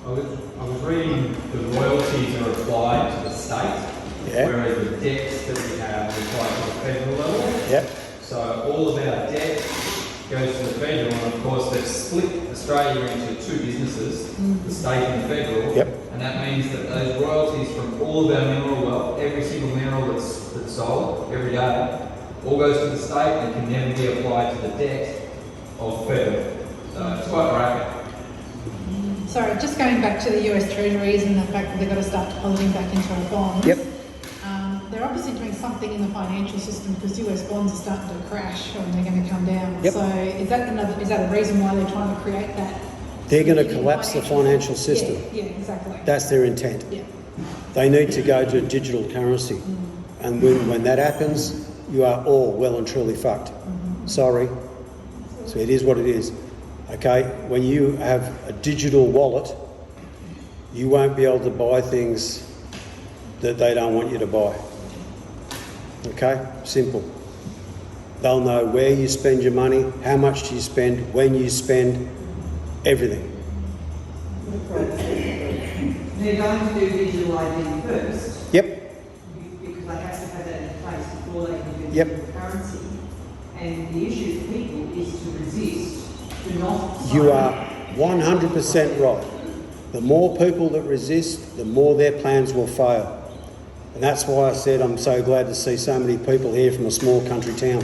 I was reading the royalties are applied to the state, whereas the debts that we have are applied to the federal level. Yep. So all of our debt goes to the federal, and of course they've split Australia into two businesses, the state and the federal. Yep. And that means that those royalties from all of our mineral wealth, every single mineral that's sold every day, all goes to the state and can never be applied to the debt of federal. So it's quite rapid. Sorry, just going back to the US Treasuries and the fact that they've got to start depositing back into our bonds. Yep. They're obviously doing something in the financial system because US bonds are starting to crash and they're going to come down. Yep. So is that a reason why they're trying to create that? They're going to collapse the financial system. Yeah, exactly. That's their intent. Yeah. They need to go to digital currency. And when that happens, you are all well and truly fucked. Sorry. So it is what it is. Okay, when you have a digital wallet, you won't be able to buy things that they don't want you to buy. Okay, simple. They'll know where you spend your money, how much you spend, when you spend, everything. They're going to do digital ID first. Yep. Because they have to have that in place before they can do Yep. digital currency. And the issue for people is to resist, to not. You are 100% right. The more people that resist, the more their plans will fail. And that's why I said I'm so glad to see so many people here from a small country town.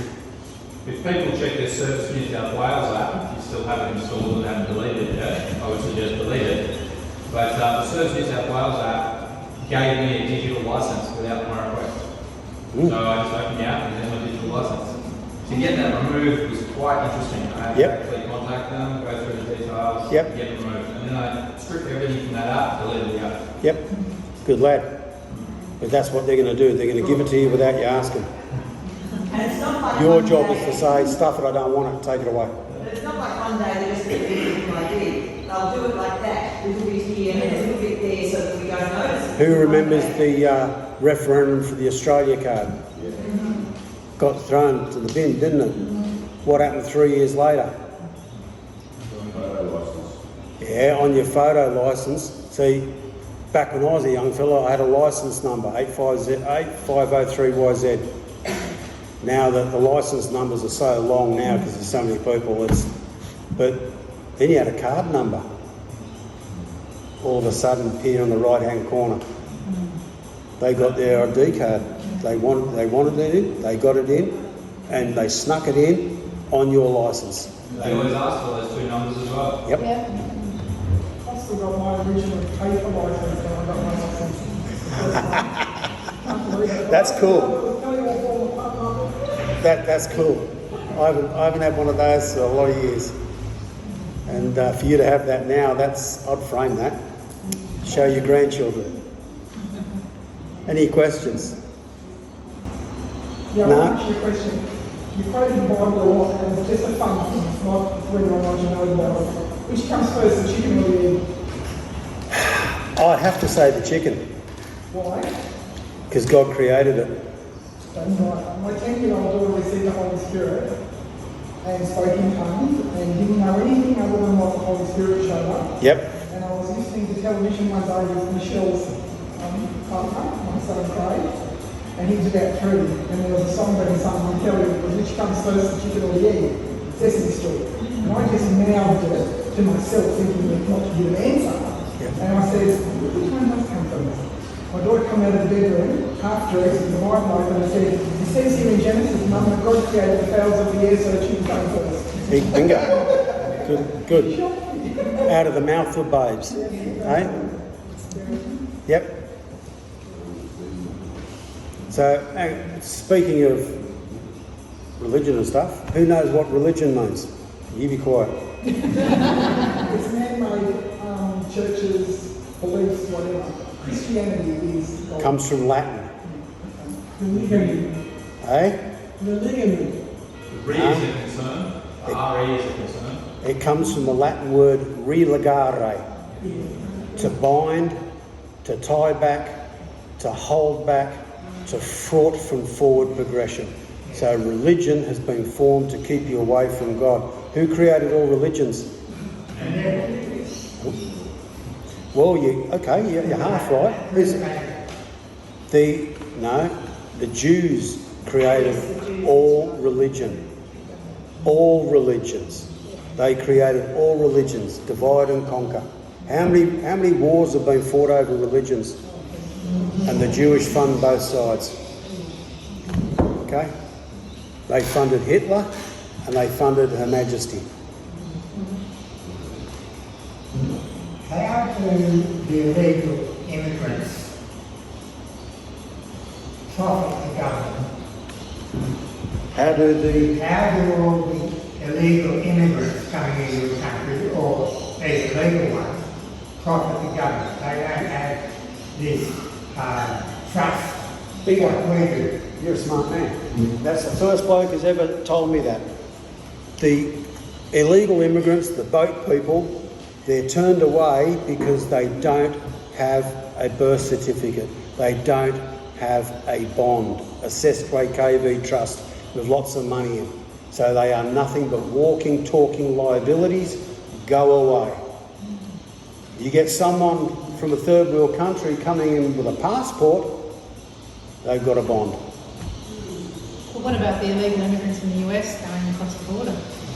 If people check their Service New South Wales app, if you still have it installed and haven't deleted it yet, I would suggest delete it. But the Service New South Wales app gave me a digital licence without my request. So I just opened the app and then my digital licence. To get that removed was quite interesting. I had to actually contact them, go through the details, get it removed. And then I stripped everything from that app, deleted the app. Yep, good lad. But that's what they're going to do. They're going to give it to you without you asking. And it's not like Your one job day- is to say, stuff it, I don't want it, take it away. But it's not like one day they just get the digital ID. They'll do it like that, a little bit here and a little bit there so that we don't notice. Who remembers the referendum for the Australia card? Got thrown to the bin, didn't it? What happened 3 years later? Yeah, on your photo licence. See, back when I was a young fellow, I had a licence number, 8503YZ. Now that the licence numbers are so long now because there's so many people, but then you had a card number. All of a sudden appear on the right-hand corner. They got their ID card. They wanted it in, they got it in, and they snuck it in on your licence. They always ask for those two numbers as well. Yep. I've still got my original paper license and I've got my license. That's cool. That's cool. I haven't had one of those for a lot of years. And for you to have that now, I'd frame that. Show your grandchildren. Any questions? Yeah, No? I'll answer your question. You quoted the Bible a lot and it's just a fun thing. It's not whether or not you know the Bible. Which comes first, the chicken or the egg? I'd have to say the chicken, Why? because God created it. That's right. My 10-year-old daughter received the Holy Spirit and spoke in tongues and didn't know anything other than what the Holy Spirit showed up. Yep. And I was listening to television one day with Michelle's partner, my son Craig, and he was about 3, and there was a song being sung on telly, it was which comes first, the chicken or the egg? Sesame Street. And I just mouthed it to myself, thinking not to give an answer. And I said, which one does come first? My daughter came out of the bedroom, half dressed, with the Bible open, and said, it says here in Genesis, Mum, that God created the fowls of the air so that she could come first. Big bingo. Good. Out of the mouth of babes. Hey? Yep. So, speaking of religion and stuff, who knows what religion means? You be quiet. It's man-made churches, beliefs, whatever. Christianity is God. Comes from Latin. Polygamy. Eh? Polygamy. Re is a concern. RE is a concern. It comes from the Latin word religare, to bind, to tie back, to hold back, to thwart from forward progression. So religion has been formed to keep you away from God. Who created all religions? Well, you're half right. The Jews created all religion. All religions. They created all religions, divide and conquer. How many wars have been fought over religions? And the Jewish fund both sides. Okay? They funded Hitler and they funded Her Majesty. How do the illegal immigrants profit the government? How do all the illegal immigrants coming into the country, or these legal ones, profit the government? They don't have this trust like we do. You're a smart man. That's the first bloke who's ever told me that. The illegal immigrants, the boat people, they're turned away because they don't have a birth certificate. They don't have a bond, a Sestway KV trust with lots of money in. So they are nothing but walking, talking liabilities. Go away. You get someone from a third world country coming in with a passport, they've got a bond. Well, what about the illegal immigrants from the US going across the border?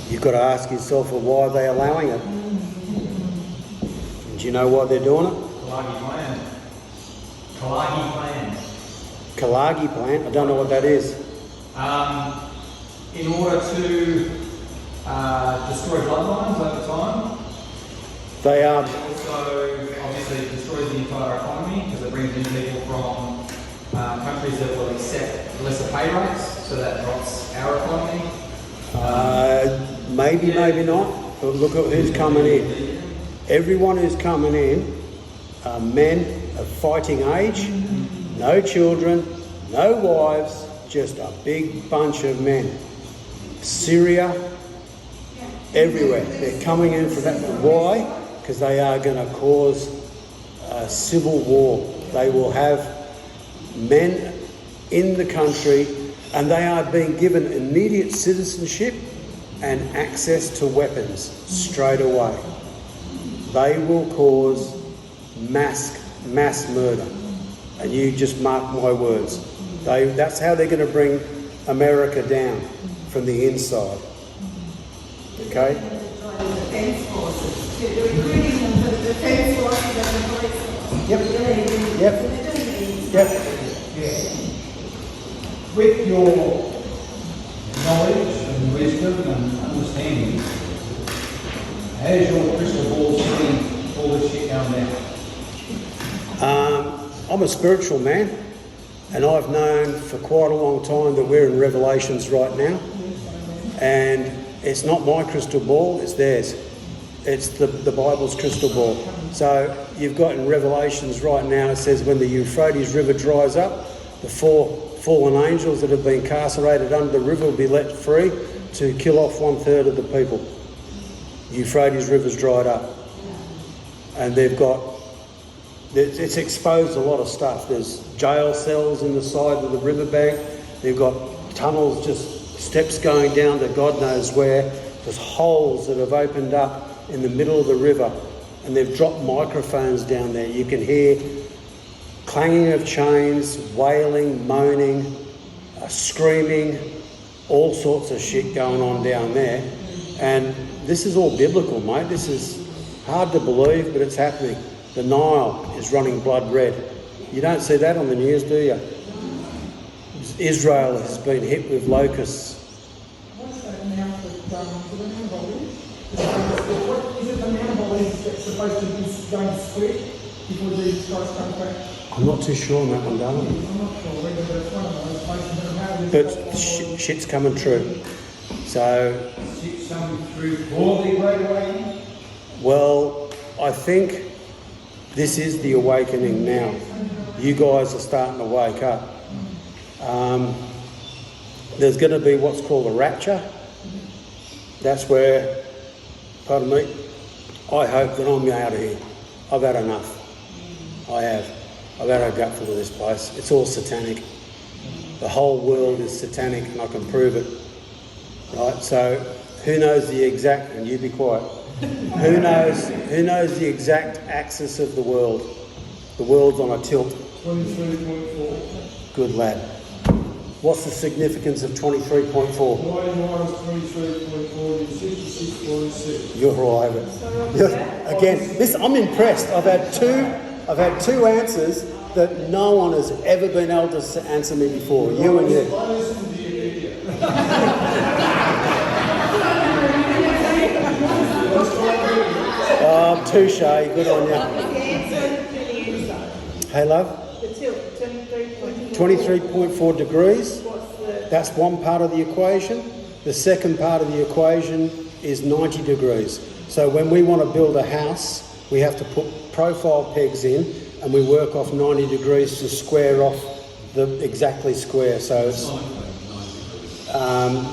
You've got to ask yourself, well, why are they allowing it? Do you know why they're doing it? Kalagi plan. Kalagi plan. Kalagi plant? I don't know what that is. In order to destroy bloodlines over time, They are. it also obviously destroys the entire economy because it brings in people from countries that will accept lesser pay rates, so that drops our economy. Maybe, maybe not. But look at who's coming in. Everyone who's coming in are men of fighting age, no children, no wives, just a big bunch of men. Syria, everywhere. They're coming in for that. Why? Because they are going to cause a civil war. They will have men in the country and they are being given immediate citizenship and access to weapons straight away. They will cause mass murder. And you just mark my words. That's how they're going to bring America down from the inside. Okay? Defence forces. They're recruiting them for the defence forces and the police force. Yep. Really, Yep. and they're doing it. Yep. With your knowledge and wisdom and understanding, how's your crystal ball seeing all this shit going down? I'm a spiritual man, and I've known for quite a long time that we're in Revelations right now. And it's not my crystal ball, it's theirs. It's the Bible's crystal ball. So you've got in Revelations right now, it says when the Euphrates River dries up, the 4 fallen angels that have been incarcerated under the river will be let free to kill off 1/3 of the people. The Euphrates River's dried up. And it's exposed a lot of stuff. There's jail cells in the side of the riverbank. They've got tunnels, just steps going down to God knows where. There's holes that have opened up in the middle of the river, and they've dropped microphones down there. You can hear clanging of chains, wailing, moaning, screaming, all sorts of shit going on down there. And this is all biblical, mate. This is hard to believe, but it's happening. The Nile is running blood red. You don't see that on the news, do you? Israel has been hit with locusts. What's that amount that, the amount of bodies? Is it the amount of bodies that's supposed to be going to split before Jesus Christ comes back? I'm not too sure on that one, darling. I'm not sure whether it's one of those places that have But shit's coming true. So, Something through for the Great Awakening? well, I think this is the awakening now. You guys are starting to wake up. There's going to be what's called a rapture. That's where, pardon me, I hope that I'm out of here. I've had enough. I have. I've had a gutful of this place. It's all satanic. The whole world is satanic, and I can prove it. Right? So, who knows the exact, and you be quiet, who knows the exact axis of the world? The world's on a tilt. 23.4. Good lad. What's the significance of 23.4? 9 minus 23.4 is 66.6. You're all over it. Again, I'm impressed. I've had two answers that no one has ever been able to answer me before. You and you. I listened to your video. Oh, touche. Good on you. Hey, love. The tilt, 23.4. 23.4 degrees. What's the, That's one part of the equation. The second part of the equation is 90 degrees. So when we want to build a house, we have to put profile pegs in, and we work off 90 degrees to square off the exactly square. So it's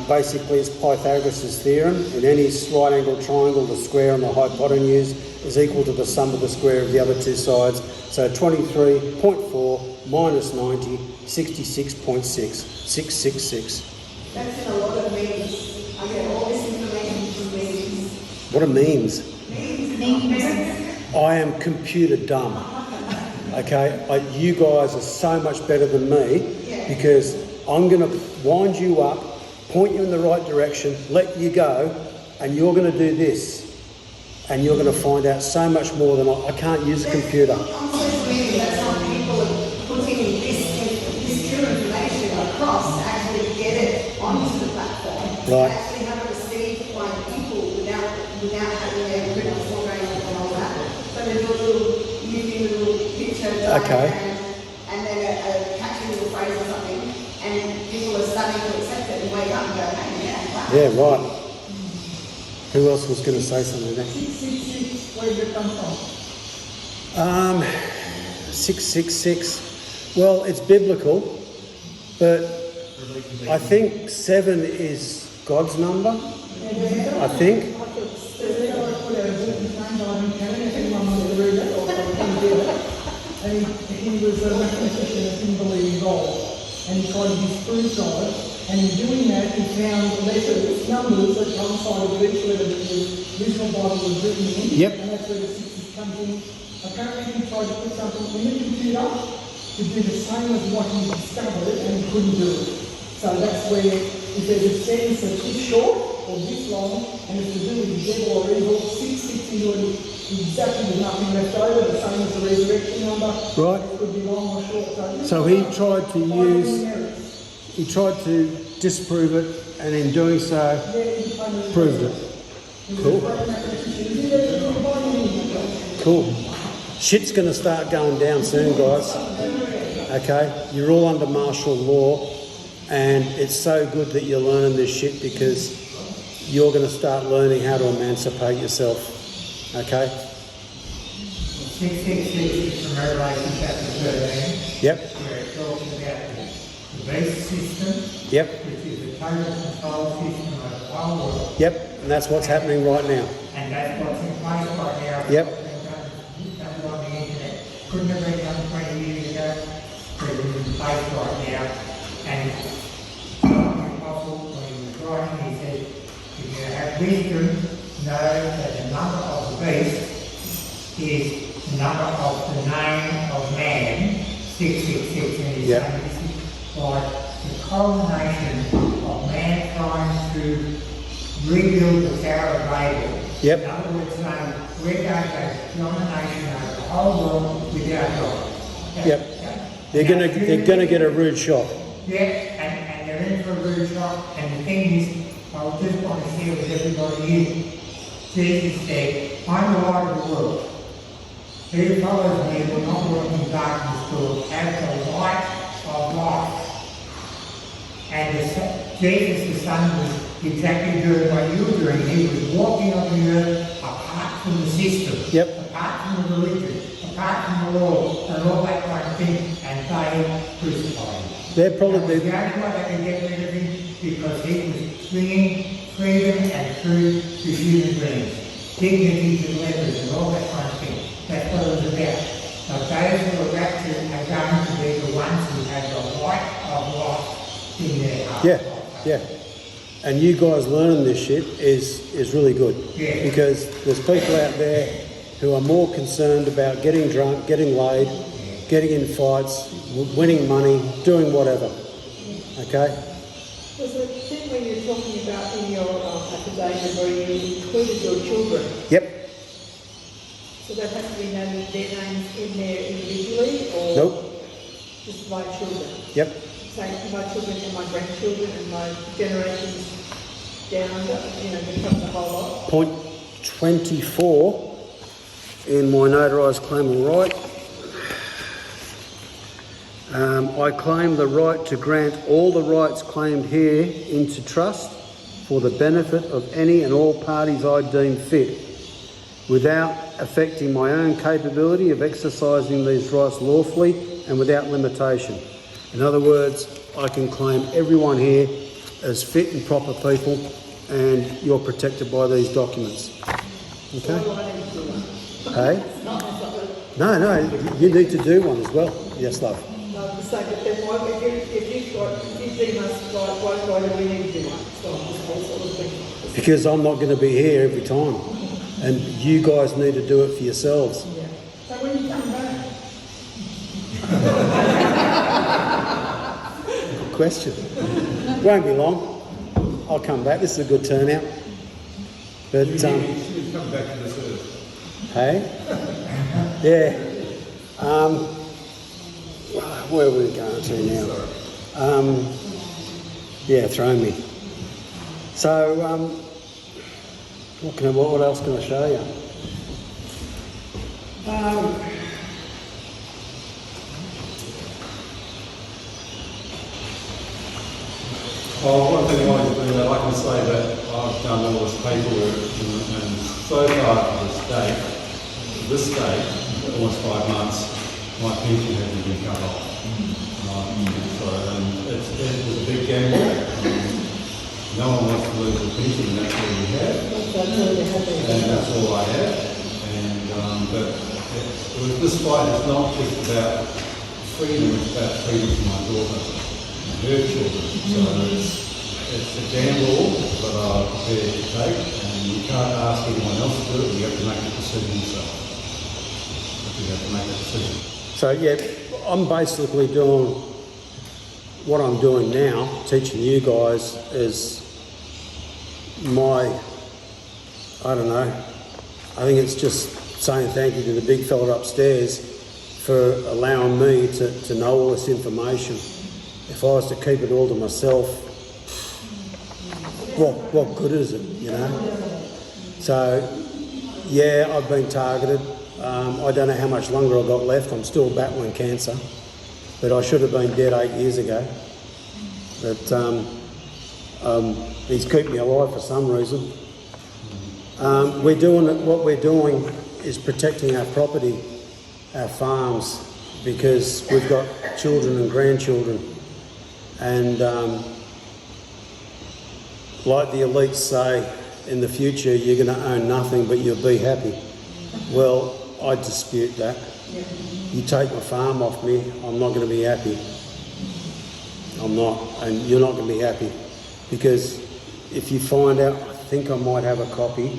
basically it's Pythagoras' theorem. In any right angle triangle, the square on the hypotenuse is equal to the sum of the square of the other two sides. So 23.4 minus 90, 66.6, 666. That's in a lot of memes. I get all this information from memes. What are memes? Memes. I am computer dumb. Okay, you guys are so much better than me because I'm going to wind you up, point you in the right direction, let you go, and you're going to do this. And you're going to find out so much more than I can't use a computer. On social media, that's how people are putting this true information across to actually get it onto the platform. Right. To actually have it received by people without having their written programming and all that. So they do using a little picture Okay. and then a catchy little phrase or something, and people are starting to accept it and wake up and go, hey, yeah, wow. Yeah, right. Who else was going to say something there? 666, where did it come from? 666. Well, it's biblical, but I think 7 is God's number. I think. And he was a mathematician that didn't believe in God. And he tried to disprove God. And in doing that, he found letters, numbers that coincided with each letter that the original Bible was written in. Yep. And that's where the 60 comes in. Apparently he tried to put something in the computer to do the same as what he discovered, and he couldn't do it. So that's where, if there's a sentence that's this short or this long, and it's to do with devil or evil, 660 would exactly with nothing left over, the same as the resurrection number. Right. It could be long or short. So he tried to disprove it, and in doing so, proved it. Cool. Cool. Shit's going to start going down soon, guys. Okay? You're all under martial law, and it's so good that you're learning this shit because you're going to start learning how to emancipate yourself. Okay? 666 is from Revelation chapter 13. Yep. Where it talks about the beast system. Yep. Which is the total control system of the whole world. Yep. And that's what's happening right now. And that's what's in place right now. Yep. Done on the internet. Couldn't have been done 20 years ago. But it's in place right now. And the Apostle, when he was writing, he said, if you have wisdom, know that the number of the beast is the number of the name of man, 666, and he's Yep. saying this is like the culmination of man trying to rebuild the Tower of Babel. Yep. In other words, saying we're going to domination over the whole world without God. Yep. They're gonna get a rude shock. Yeah, and they're in for a rude shock. And the thing is, I just want to share with everybody here, Jesus said, I'm the light of the world. He who follows me will not walk in darkness, but will have the light of life. And Jesus, the Son, was exactly doing what you were doing. He was walking on the earth apart from the system. Yep. Apart from the religion, apart from the law, and all that kind of thing, and they crucified him. They're That probably was the only way they could get rid of him, because he was bringing freedom and truth to human beings. Dignity to lepers and all that kind of thing. That's what it was about. But those who are raptured are going to be the ones who have the light of life in their heart. Yeah, yeah. And you guys learning this shit is really good. Yeah. Because there's people out there who are more concerned about getting drunk, getting laid, getting in fights, winning money, doing whatever. Okay? Was the thing when you're talking about in your affidavit where you included your children, Yep. so that has to be named their names in there individually, or Nope. just my children? Yep. Say my children and my grandchildren and my generations down, become the whole lot. Point 24 in my notarised claim of right. I claim the right to grant all the rights claimed here into trust for the benefit of any and all parties I deem fit, without affecting my own capability of exercising these rights lawfully and without limitation. In other words, I can claim everyone here as fit and proper people, and you're protected by these documents. Okay? Hey? No, you need to do one as well. Yes, love. To say, but then why, if you deem us right, why do we need to do one? So I'm just sort of thinking. Because I'm not going to be here every time, and you guys need to do it for yourselves. Yeah. So when you come back, Good question. Won't be long. I'll come back. This is a good turnout. But You come back to this earth. hey, yeah. Where are we going to now? Yeah, throw me. So, what else can I show you? One thing I can say that I've done all this paperwork and so far to this date, almost 5 months, my pension hasn't been cut off. So it was a big gamble. No one wants to lose a pension, and that's all we have. And that's all I have. But this fight is not just about freedom, it's about freedom for my daughter and her children. So it's a gamble that I'm prepared to take, and you can't ask anyone else to do it, you have to make a decision yourself. You have to make a decision. So yeah, I'm basically doing what I'm doing now, teaching you guys, is I don't know, I think it's just saying thank you to the big fella upstairs for allowing me to know all this information. If I was to keep it all to myself, what good is it, you know? So, yeah, I've been targeted. I don't know how much longer I've got left. I'm still battling cancer, but I should have been dead 8 years ago. But he's kept me alive for some reason. What we're doing is protecting our property, our farms, because we've got children and grandchildren. And like the elites say, in the future you're going to own nothing but you'll be happy. Well, I dispute that. You take my farm off me, I'm not going to be happy. I'm not, and you're not going to be happy. Because if you find out, I think I might have a copy.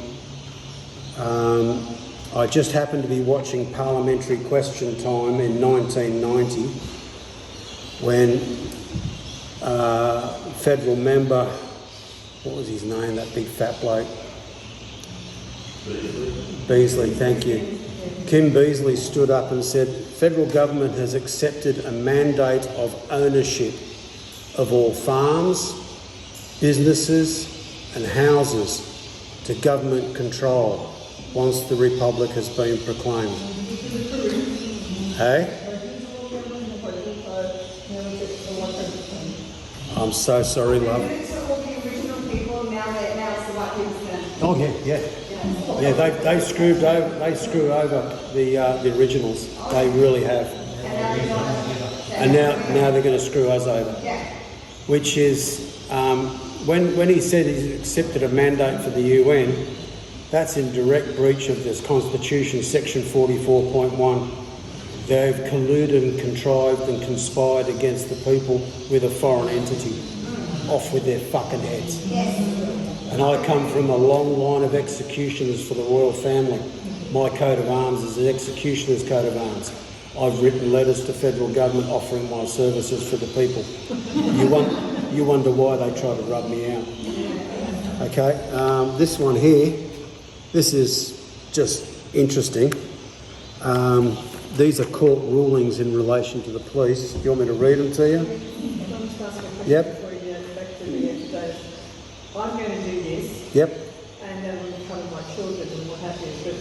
I just happened to be watching Parliamentary Question Time in 1990 when federal member, what was his name, that big fat bloke? Beazley, thank you. Kim Beazley stood up and said, federal government has accepted a mandate of ownership of all farms, businesses and houses to government control once the Republic has been proclaimed. Hey? I'm so sorry, love. Give it to all the original people, and now it's the white people's turn. Oh yeah. Yeah, they screw over the originals. They really have. And now they're going to screw us over. Yeah. Which is when he said he's accepted a mandate for the UN, that's in direct breach of this Constitution, Section 44.1. They've colluded and contrived and conspired against the people with a foreign entity. Off with their fucking heads. Yes. And I come from a long line of executioners for the royal family. My coat of arms is an executioner's coat of arms. I've written letters to federal government offering my services for the people. You wonder why they try to rub me out. Okay, this one here, this is just interesting. These are court rulings in relation to the police. Do you want me to read them to you? Yep. I'm going to do this. Yep. And that will cover my children and what have you, but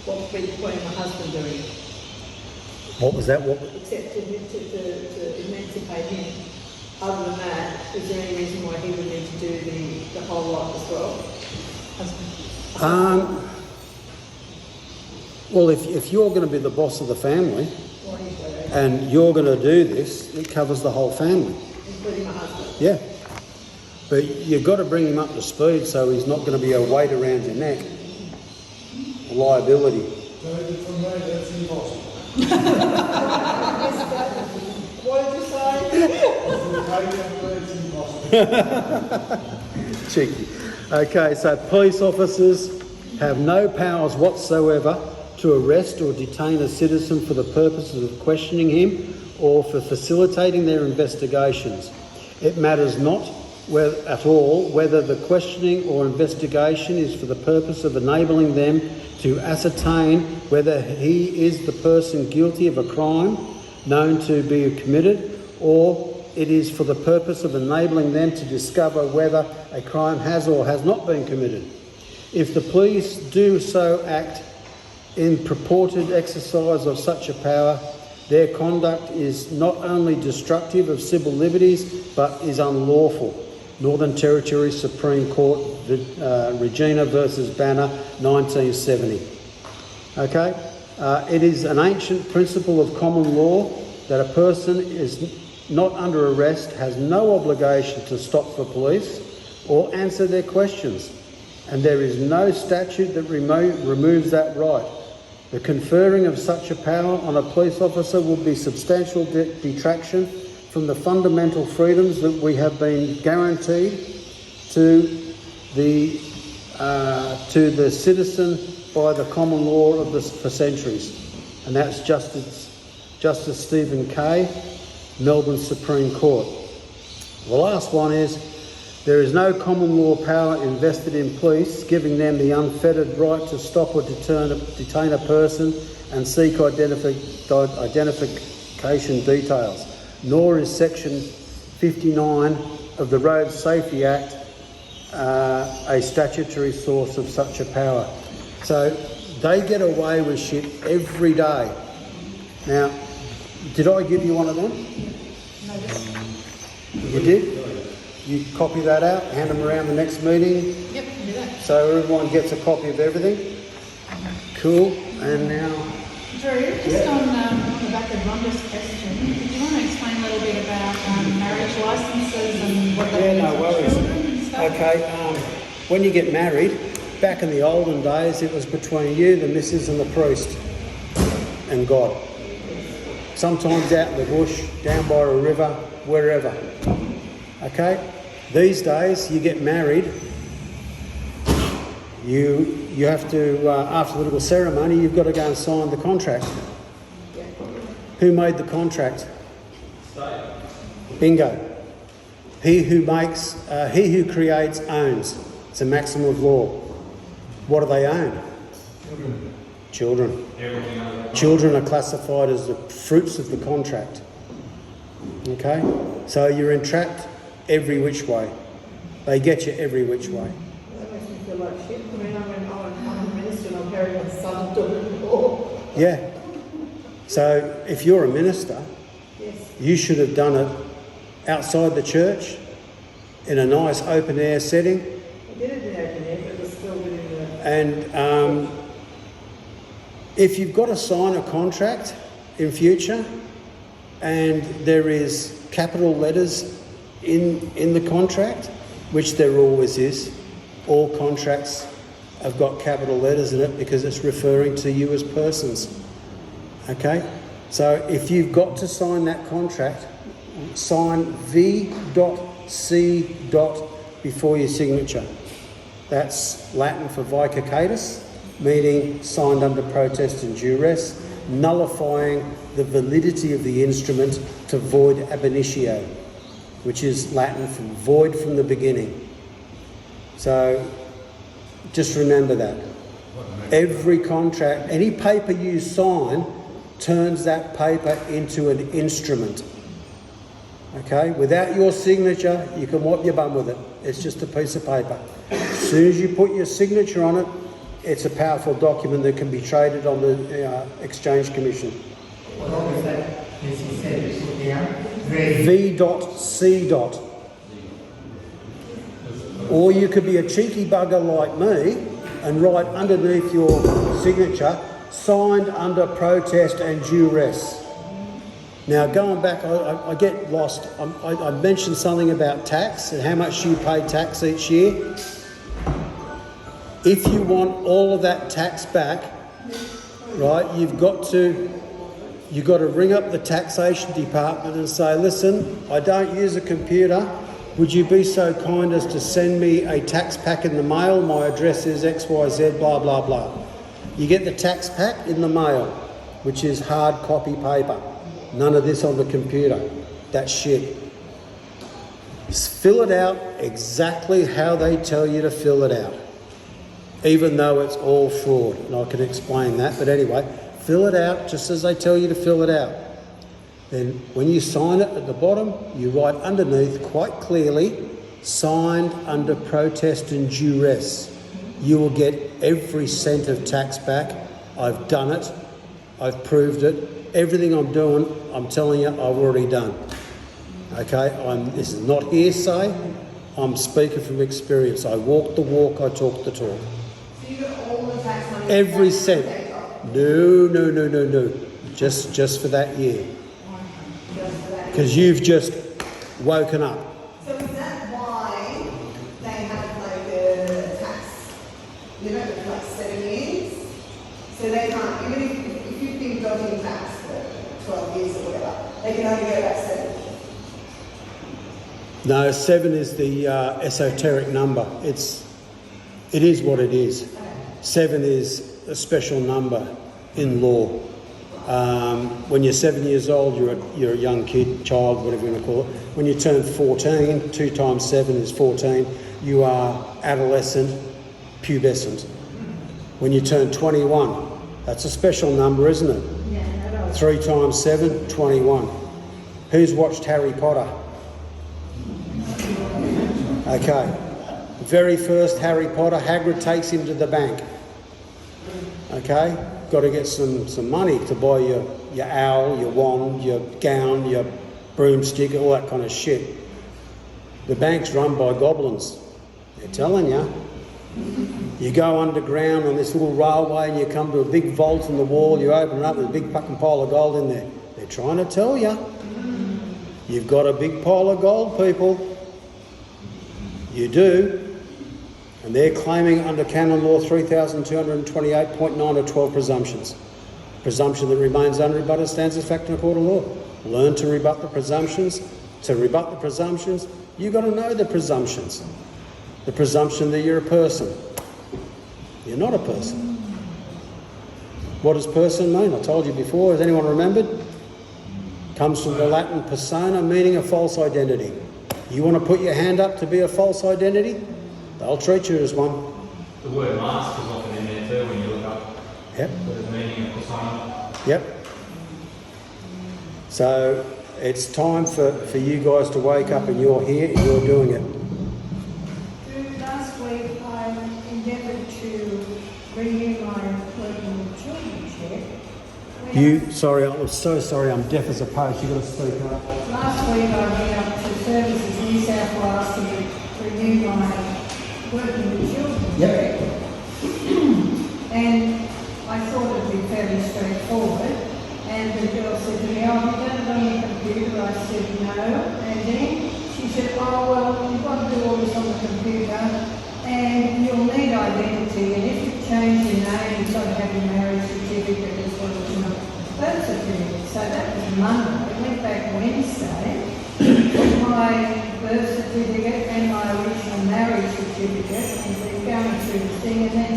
what will be the point of my husband doing it? What was that? Except to emancipate him. Other than that, is there any reason why he would need to do the whole lot as well? Well, if you're going to be the boss of the family and you're going to do this, it covers the whole family. Including my husband? Yeah. But you've got to bring him up to speed so he's not going to be a weight around your neck. A liability. David, from me, that's impossible. What did you say? It's impossible. Cheeky. Okay, so police officers have no powers whatsoever to arrest or detain a citizen for the purposes of questioning him or for facilitating their investigations. It matters not at all whether the questioning or investigation is for the purpose of enabling them to ascertain whether he is the person guilty of a crime known to be committed, or it is for the purpose of enabling them to discover whether a crime has or has not been committed. If the police do so act in purported exercise of such a power, their conduct is not only destructive of civil liberties, but is unlawful. Northern Territory Supreme Court, Regina versus Banner, 1970. Okay? It is an ancient principle of common law that a person is not under arrest has no obligation to stop for police or answer their questions, and there is no statute that removes that right. The conferring of such a power on a police officer will be substantial detraction from the fundamental freedoms that we have been guaranteed to the citizen by the common law for centuries. And that's Justice Stephen Kay, Melbourne Supreme Court. The last one is, there is no common law power invested in police giving them the unfettered right to stop or detain a person and seek identification details, nor is Section 59 of the Road Safety Act a statutory source of such a power. So they get away with shit every day. Now, did I give you one of them? No. You did? You copy that out, hand them around the next meeting, Yep, can do that. so everyone gets a copy of everything. Cool. And now, Drew, just on the back of Rhonda's question, did you want to explain a little bit about marriage licences and what that means for children and stuff? Okay. When you get married, back in the olden days, it was between you, the missus, and the priest, and God. Sometimes out in the bush, down by a river, wherever. Okay? These days, you get married, you have to, after the little ceremony, you've got to go and sign the contract. Who made the contract? Bingo. He who creates owns. It's a maxim of law. What do they own? Children. Children are classified as the fruits of the contract. Okay? So you're entrapped every which way. They get you every which way. That makes me feel like shit. I mean, I'm a minister and I'm carrying my son's daughter-in-law. Yeah. So if you're a minister, Yes. you should have done it outside the church, in a nice open air setting, And if you've got to sign a contract in future and there is capital letters in the contract, which there always is, all contracts have got capital letters in it because it's referring to you as persons. Okay? So if you've got to sign that contract, sign V.C. before your signature. That's Latin for vicacatus, meaning signed under protest and duress, nullifying the validity of the instrument to void ab initio, which is Latin for void from the beginning. So just remember that. Every contract, any paper you sign, turns that paper into an instrument. Okay? Without your signature, you can wipe your bum with it. It's just a piece of paper. As soon as you put your signature on it, it's a powerful document that can be traded on the Exchange Commission. What was that, as you said, you put down? V.C. Or you could be a cheeky bugger like me and write underneath your signature, signed under protest and duress. Now, going back, I get lost. I mentioned something about tax and how much you pay tax each year. If you want all of that tax back, right, you've got to ring up the taxation department and say, listen, I don't use a computer. Would you be so kind as to send me a tax pack in the mail? My address is XYZ, blah, blah, blah. You get the tax pack in the mail, which is hard copy paper. None of this on the computer. That's shit. Fill it out exactly how they tell you to fill it out, even though it's all fraud. And I can explain that. But anyway, fill it out just as they tell you to fill it out. Then when you sign it at the bottom, you write underneath quite clearly, signed under protest and duress. You will get every cent of tax back. I've done it. I've proved it. Everything I'm doing, I'm telling you, I've already done. Okay? This is not hearsay. I'm speaking from experience. I walk the walk, I talk the talk. So you got all the tax money? Every cent. No. Just for that year. Because you've just woken up. So is that why they have like a tax limit of like 7 years? So they can't, even if you've been dodging tax for 12 years or whatever, they can only go back 7. No, 7 is the esoteric number. It is what it is. 7 is a special number in law. When you're 7 years old, you're a young kid, child, whatever you want to call it. When you turn 14, 2 times 7 is 14, you are adolescent, pubescent. When you turn 21, that's a special number, isn't it? Yeah. 3 times 7, 21. Who's watched Harry Potter? Okay. The very first Harry Potter, Hagrid takes him to the bank. Okay? Got to get some money to buy your owl, your wand, your gown, your broomstick, all that kind of shit. The bank's run by goblins. They're telling you. You go underground on this little railway and you come to a big vault in the wall, you open it up, there's a big fucking pile of gold in there. They're trying to tell you. You've got a big pile of gold, people. You do. And they're claiming under canon law 3,228.9 or 12 presumptions. Presumption that remains unrebutted stands as fact in a court of law. Learn to rebut the presumptions. To rebut the presumptions, you've got to know the presumptions. The presumption that you're a person. You're not a person. What does person mean? I told you before. Has anyone remembered? Comes from the Latin persona, meaning a false identity. You want to put your hand up to be a false identity? They'll treat you as one. The word mask is often in there too when you look up Yep. the meaning of persona. Yep. So it's time for you guys to wake up, and you're here and you're doing it. Last week I endeavoured to renew my working with children check. I'm so sorry, I'm deaf as a post. You've got to speak up. Last week I went up to Services New South Wales to renew my working with children. Yep. And I thought it would be fairly straightforward. And the girl said to me, oh, have you done it on your computer? I said, no. And then she said, oh, well, you've got to do all this on the computer. And you'll need identity. And if you change your name, you've got to have your marriage certificate as well as your birth certificate. So that was Monday. I went back Wednesday, took my birth certificate and my original marriage certificate, and we're going through the thing. And then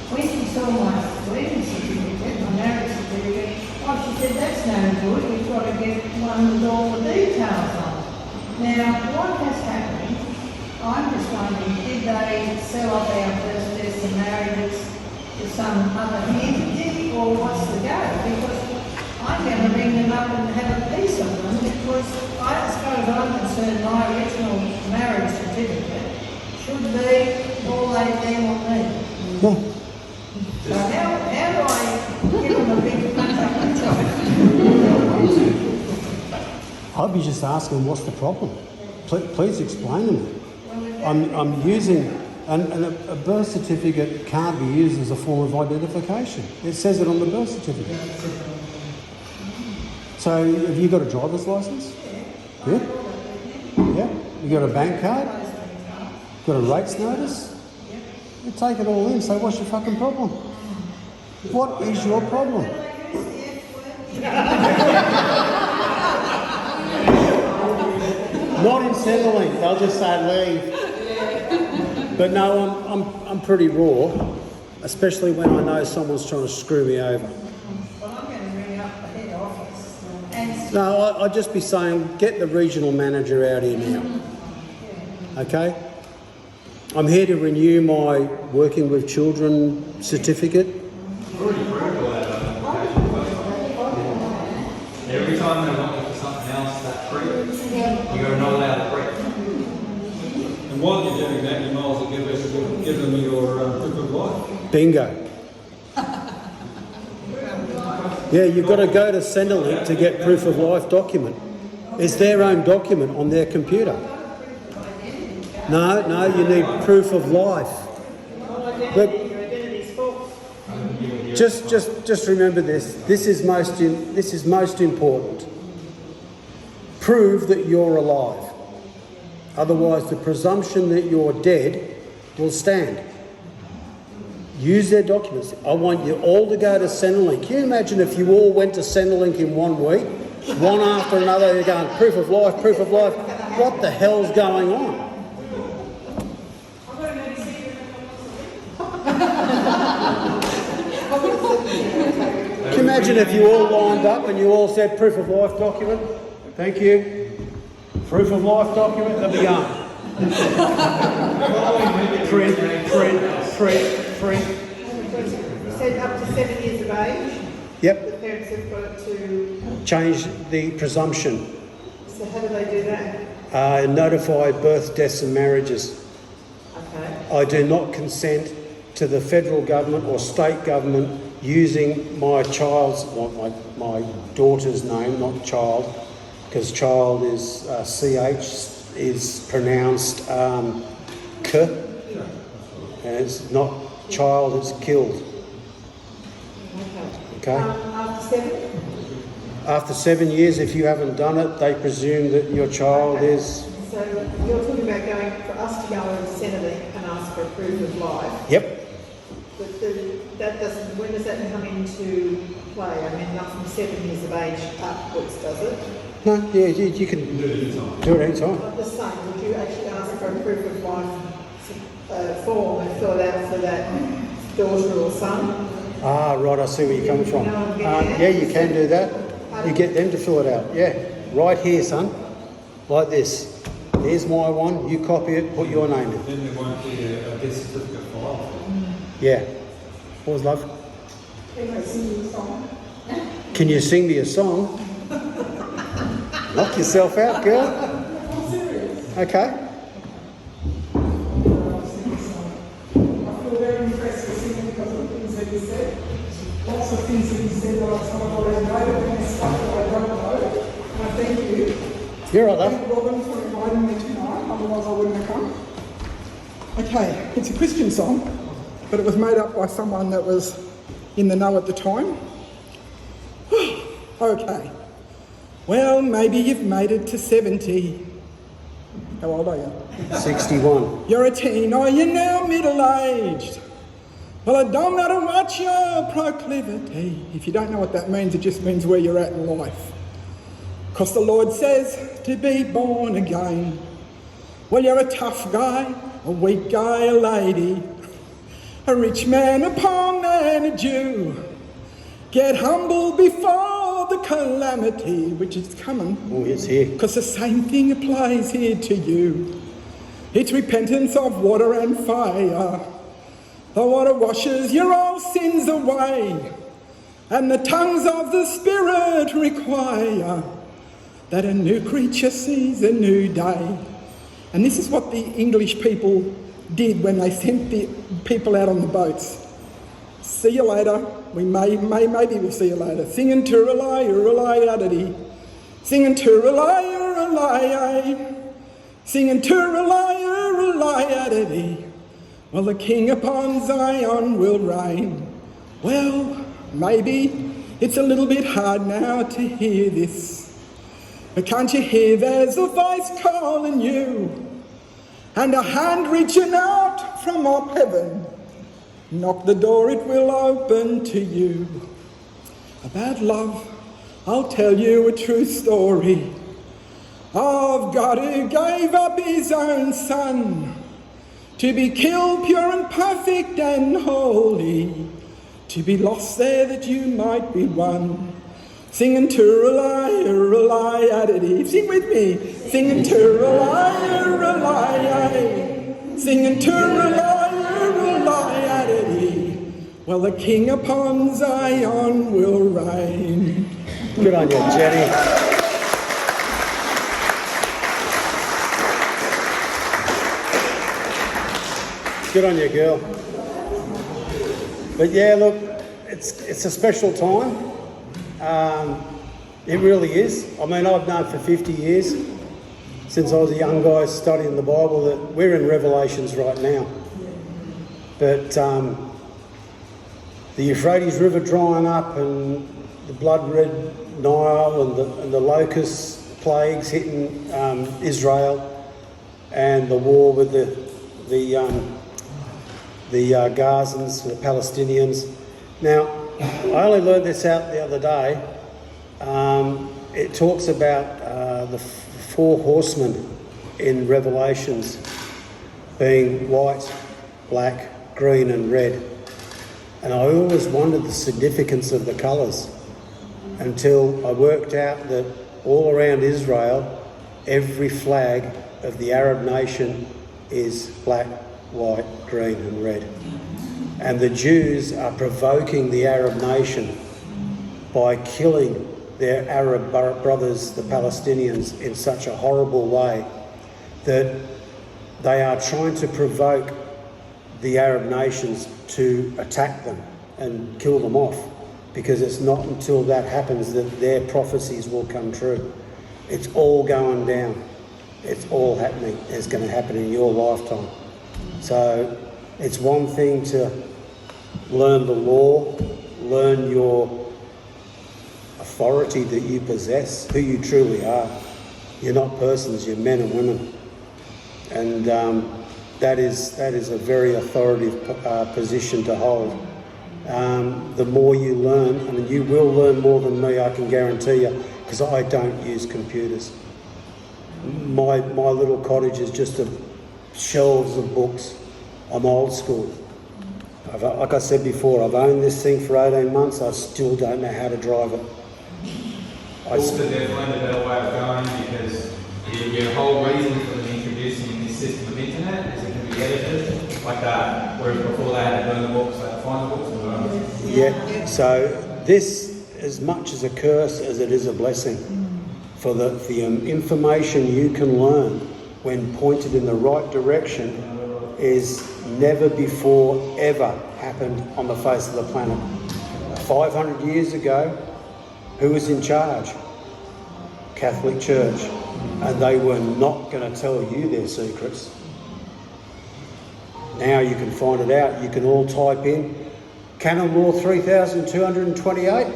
when she saw my wedding certificate, my marriage certificate, oh, she said, that's no good. You've got to get one with all the details on. Now, what has happened? I'm just wondering, did they sell off our first deaths and marriages to some other entity, or what's the go? Because I'm going to ring them up and have a piece of them, because as far as I'm concerned, my original marriage certificate should be all they want me. So how do I give them a big I'd be just asking, what's the problem? Please explain to me. I'm using, and a birth certificate can't be used as a form of identification. It says it on the birth certificate. So have you got a driver's license? Yeah. Yeah. You got a bank card? Got a rates notice? You take it all in, so what's your fucking problem? What is your problem? Not in Centrelink, they'll just say leave. But no, I'm pretty raw, especially when I know someone's trying to screw me over. Well, I'm going to ring up the head office and... No, I'd just be saying, get the regional manager out here now. Okay? I'm here to renew my Working with Children certificate. Every time they want you for something else that's free, you go not allowed to print. And while you're doing that, you might as well give them your proof of life. Bingo. Yeah, you've got to go to Centrelink to get proof of life document. It's their own document on their computer. No, you need proof of life. But just remember this. This is most important. Prove that you're alive. Otherwise, the presumption that you're dead will stand. Use their documents. I want you all to go to Centrelink. Can you imagine if you all went to Centrelink in 1 week, one after another, you're going, proof of life, proof of life. What the hell's going on? Can you imagine if you all lined up and you all said proof of life document? Thank you. Proof of life document, they'll be going. Print. You said up to 7 years of age? Yep. The parents have got to... Change the presumption. So how do they do that? Notify birth, deaths and marriages. Okay. I do not consent to the federal government or state government using my child's, my daughter's name, not child, because child is CH is pronounced K, and it's not child, it's killed. Okay? After 7? After 7 years, if you haven't done it, they presume that your child is... So you're talking about going for us to go into Centrelink and ask for a proof of life. Yep. But that doesn't, when does that come into play? I mean, not from 7 years of age upwards, does it? No, yeah, you can do it anytime. I'm just saying, would you actually ask for a proof of life form and fill it out for that daughter or son? Ah, right, I see where you're coming from. Yeah, you can do that. You get them to fill it out. Yeah, right here, son. Like this. Here's my one, you copy it, put your name in. Then there won't be a death certificate file. Yeah. What was love? Can I sing you a song? Can you sing me a song? Knock yourself out, girl. I'm serious. Okay. I feel very impressed with singing because of the things that you said. Lots of things that you said that I already know, and stuff that I don't know. And I thank you. You're right, love. Thank Robin for inviting me tonight, otherwise I wouldn't have come. Okay, it's a Christian song. but it was made up by someone that was in the know at the time. Okay. Well, maybe you've made it to 70. How old are you? 61. You're a teen, or you're now middle-aged. Well, it don't matter what your proclivity. If you don't know what that means, it just means where you're at in life. Because the Lord says to be born again. Well, you're a tough guy, a weak guy, a lady, a rich man, a poor man, a Jew. Get humble before the calamity which is coming. Oh, it's here. Because the same thing applies here to you. It's repentance of water and fire. The water washes your old sins away, and the tongues of the Spirit require that a new creature sees a new day. And this is what the English people did when they sent the people out on the boats. See you later. Maybe we'll see you later. Singing Turalai, Uralai, Adadi. Singing Turalai, Uralai, singing Turalai, Uralai, Adadi. Well, the King upon Zion will reign. Well, maybe it's a little bit hard now to hear this. But can't you hear there's a voice calling you? And a hand reaching out from up heaven. Knock the door, it will open to you. About love, I'll tell you a true story of God who gave up his own son to be killed pure and perfect and holy, to be lost there that you might be won. Singing Turalai, Uralai, Adadi. Sing with me. Singing Turalai, Uralai, singing Turalai, Uralai, Adadi. Well, the King upon Zion will reign. Good on you, Jenny. Good on you, girl. But yeah, look, it's a special time. It really is. I mean, I've known for 50 years, since I was a young guy studying the Bible, that we're in Revelations right now. But the Euphrates River drying up and the blood-red Nile and the locust plagues hitting Israel, and the war with the Gazans, the Palestinians. Now, I only learned this out the other day. It talks about the four horsemen in Revelations being white, black, green and red. And I always wondered the significance of the colours until I worked out that all around Israel, every flag of the Arab nation is black, white, green and red. And the Jews are provoking the Arab nation by killing their Arab brothers, the Palestinians, in such a horrible way that they are trying to provoke the Arab nations to attack them and kill them off, because it's not until that happens that their prophecies will come true. It's all going down. It's all happening. It's going to happen in your lifetime. So it's one thing to learn the law, learn your authority that you possess, who you truly are. You're not persons, you're men and women. And that is a very authoritative position to hold. The more you learn, and you will learn more than me, I can guarantee you, because I don't use computers. My little cottage is just shelves of books. I'm old school. Like I said before, I've owned this thing for 18 months. I still don't know how to drive it. Also, definitely a better way of going, because your whole reason for them introducing this system of internet is it can be edited like that, whereas before they had to burn the books, they had to find the books and burn them. Yeah, so this, as much as a curse as it is a blessing, for the information you can learn when pointed in the right direction is never before ever happened on the face of the planet. 500 years ago, who was in charge? Catholic Church. And they were not going to tell you their secrets. Now you can find it out. You can all type in Canon Law 3228.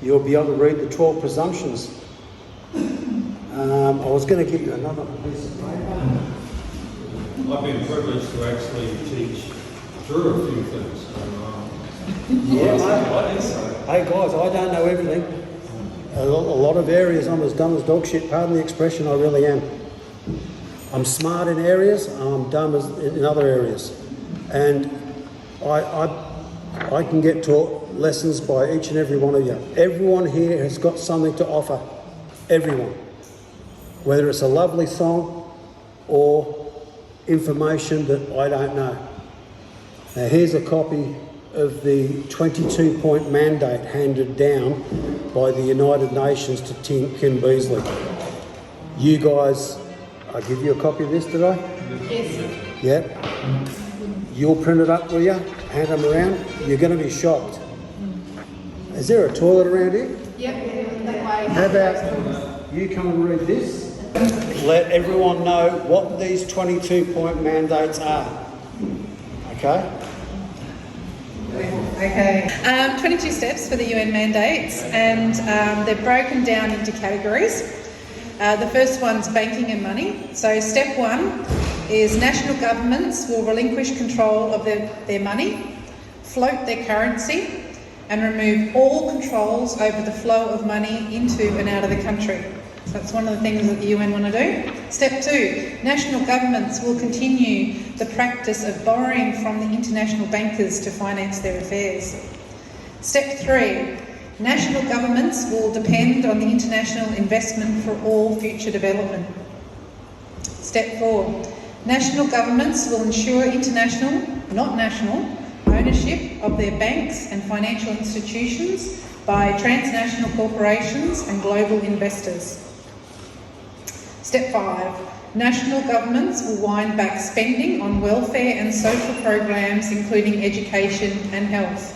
You'll be able to read the 12 presumptions. I was going to give you another piece of paper. I've been privileged to actually teach through a few things. Yeah, mate. Hey guys, I don't know everything. A lot of areas I'm as dumb as dog shit, pardon the expression, I really am. I'm smart in areas, I'm dumb in other areas. And I can get taught lessons by each and every one of you. Everyone here has got something to offer. Everyone. Whether it's a lovely song or information that I don't know. Now here's a copy of the 22-point mandate handed down by the United Nations to Kim Beazley. You guys, I give you a copy of this, did I? Yes. Yeah. You'll print it up, will you? Hand them around. You're going to be shocked. Is there a toilet around here? Yep, that way. How about you come and read this? Let everyone know what these 22-point mandates are. Okay? Okay. 22 steps for the UN mandates, and they're broken down into categories. The first one's banking and money. So step 1 is national governments will relinquish control of their money, float their currency, and remove all controls over the flow of money into and out of the country. So that's one of the things that the UN want to do. Step 2, national governments will continue the practice of borrowing from the international bankers to finance their affairs. Step 3, national governments will depend on the international investment for all future development. Step 4, national governments will ensure international, not national, ownership of their banks and financial institutions by transnational corporations and global investors. Step 5, national governments will wind back spending on welfare and social programs, including education and health.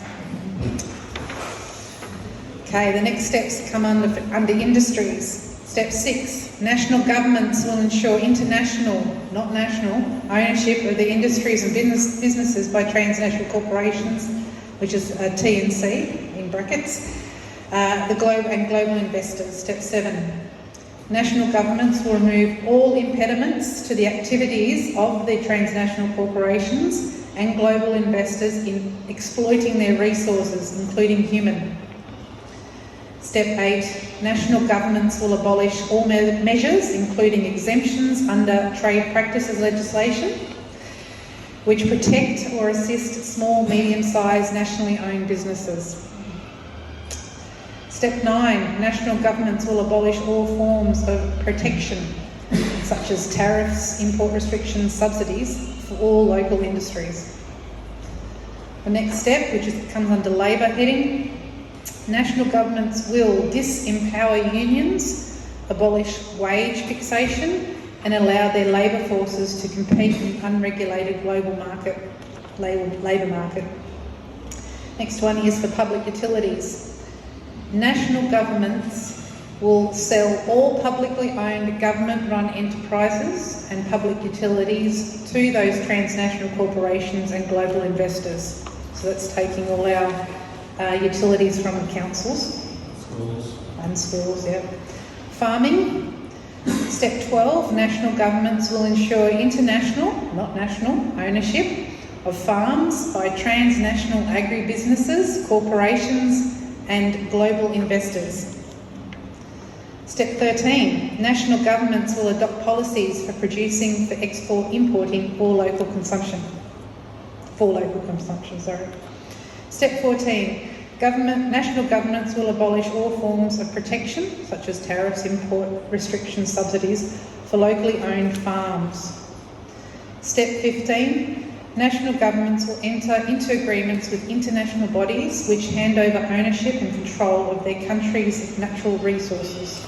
Okay, the next steps come under industries. Step 6, national governments will ensure international, not national, ownership of the industries and businesses by transnational corporations, which is TNC in brackets, global investors. Step 7, national governments will remove all impediments to the activities of the transnational corporations and global investors in exploiting their resources, including human. Step 8, national governments will abolish all measures, including exemptions under trade practices legislation, which protect or assist small, medium-sized, nationally owned businesses. Step 9, national governments will abolish all forms of protection, such as tariffs, import restrictions, subsidies, for all local industries. The next step, which comes under labour heading, national governments will disempower unions, abolish wage fixation, and allow their labour forces to compete in unregulated global labour market. Next one is for public utilities. National governments will sell all publicly owned government-run enterprises and public utilities to those transnational corporations and global investors. So that's taking all our utilities from the councils. Schools, yeah. Farming. Step 12, national governments will ensure international, not national, ownership of farms by transnational agribusinesses, corporations, and global investors. Step 13, national governments will adopt policies for producing, for export, importing, or local consumption. Step 14, national governments will abolish all forms of protection, such as tariffs, import restrictions, subsidies, for locally owned farms. Step 15, national governments will enter into agreements with international bodies which hand over ownership and control of their country's natural resources.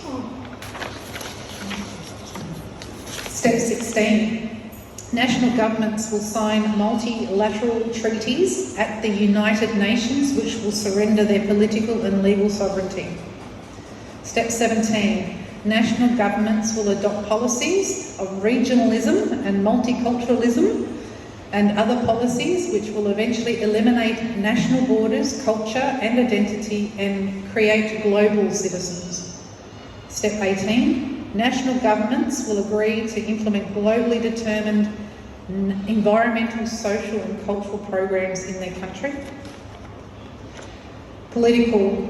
Step 16, national governments will sign multilateral treaties at the United Nations which will surrender their political and legal sovereignty. Step 17, national governments will adopt policies of regionalism and multiculturalism and other policies which will eventually eliminate national borders, culture and identity and create global citizens. Step 18, national governments will agree to implement globally determined environmental, social and cultural programs in their country. Political.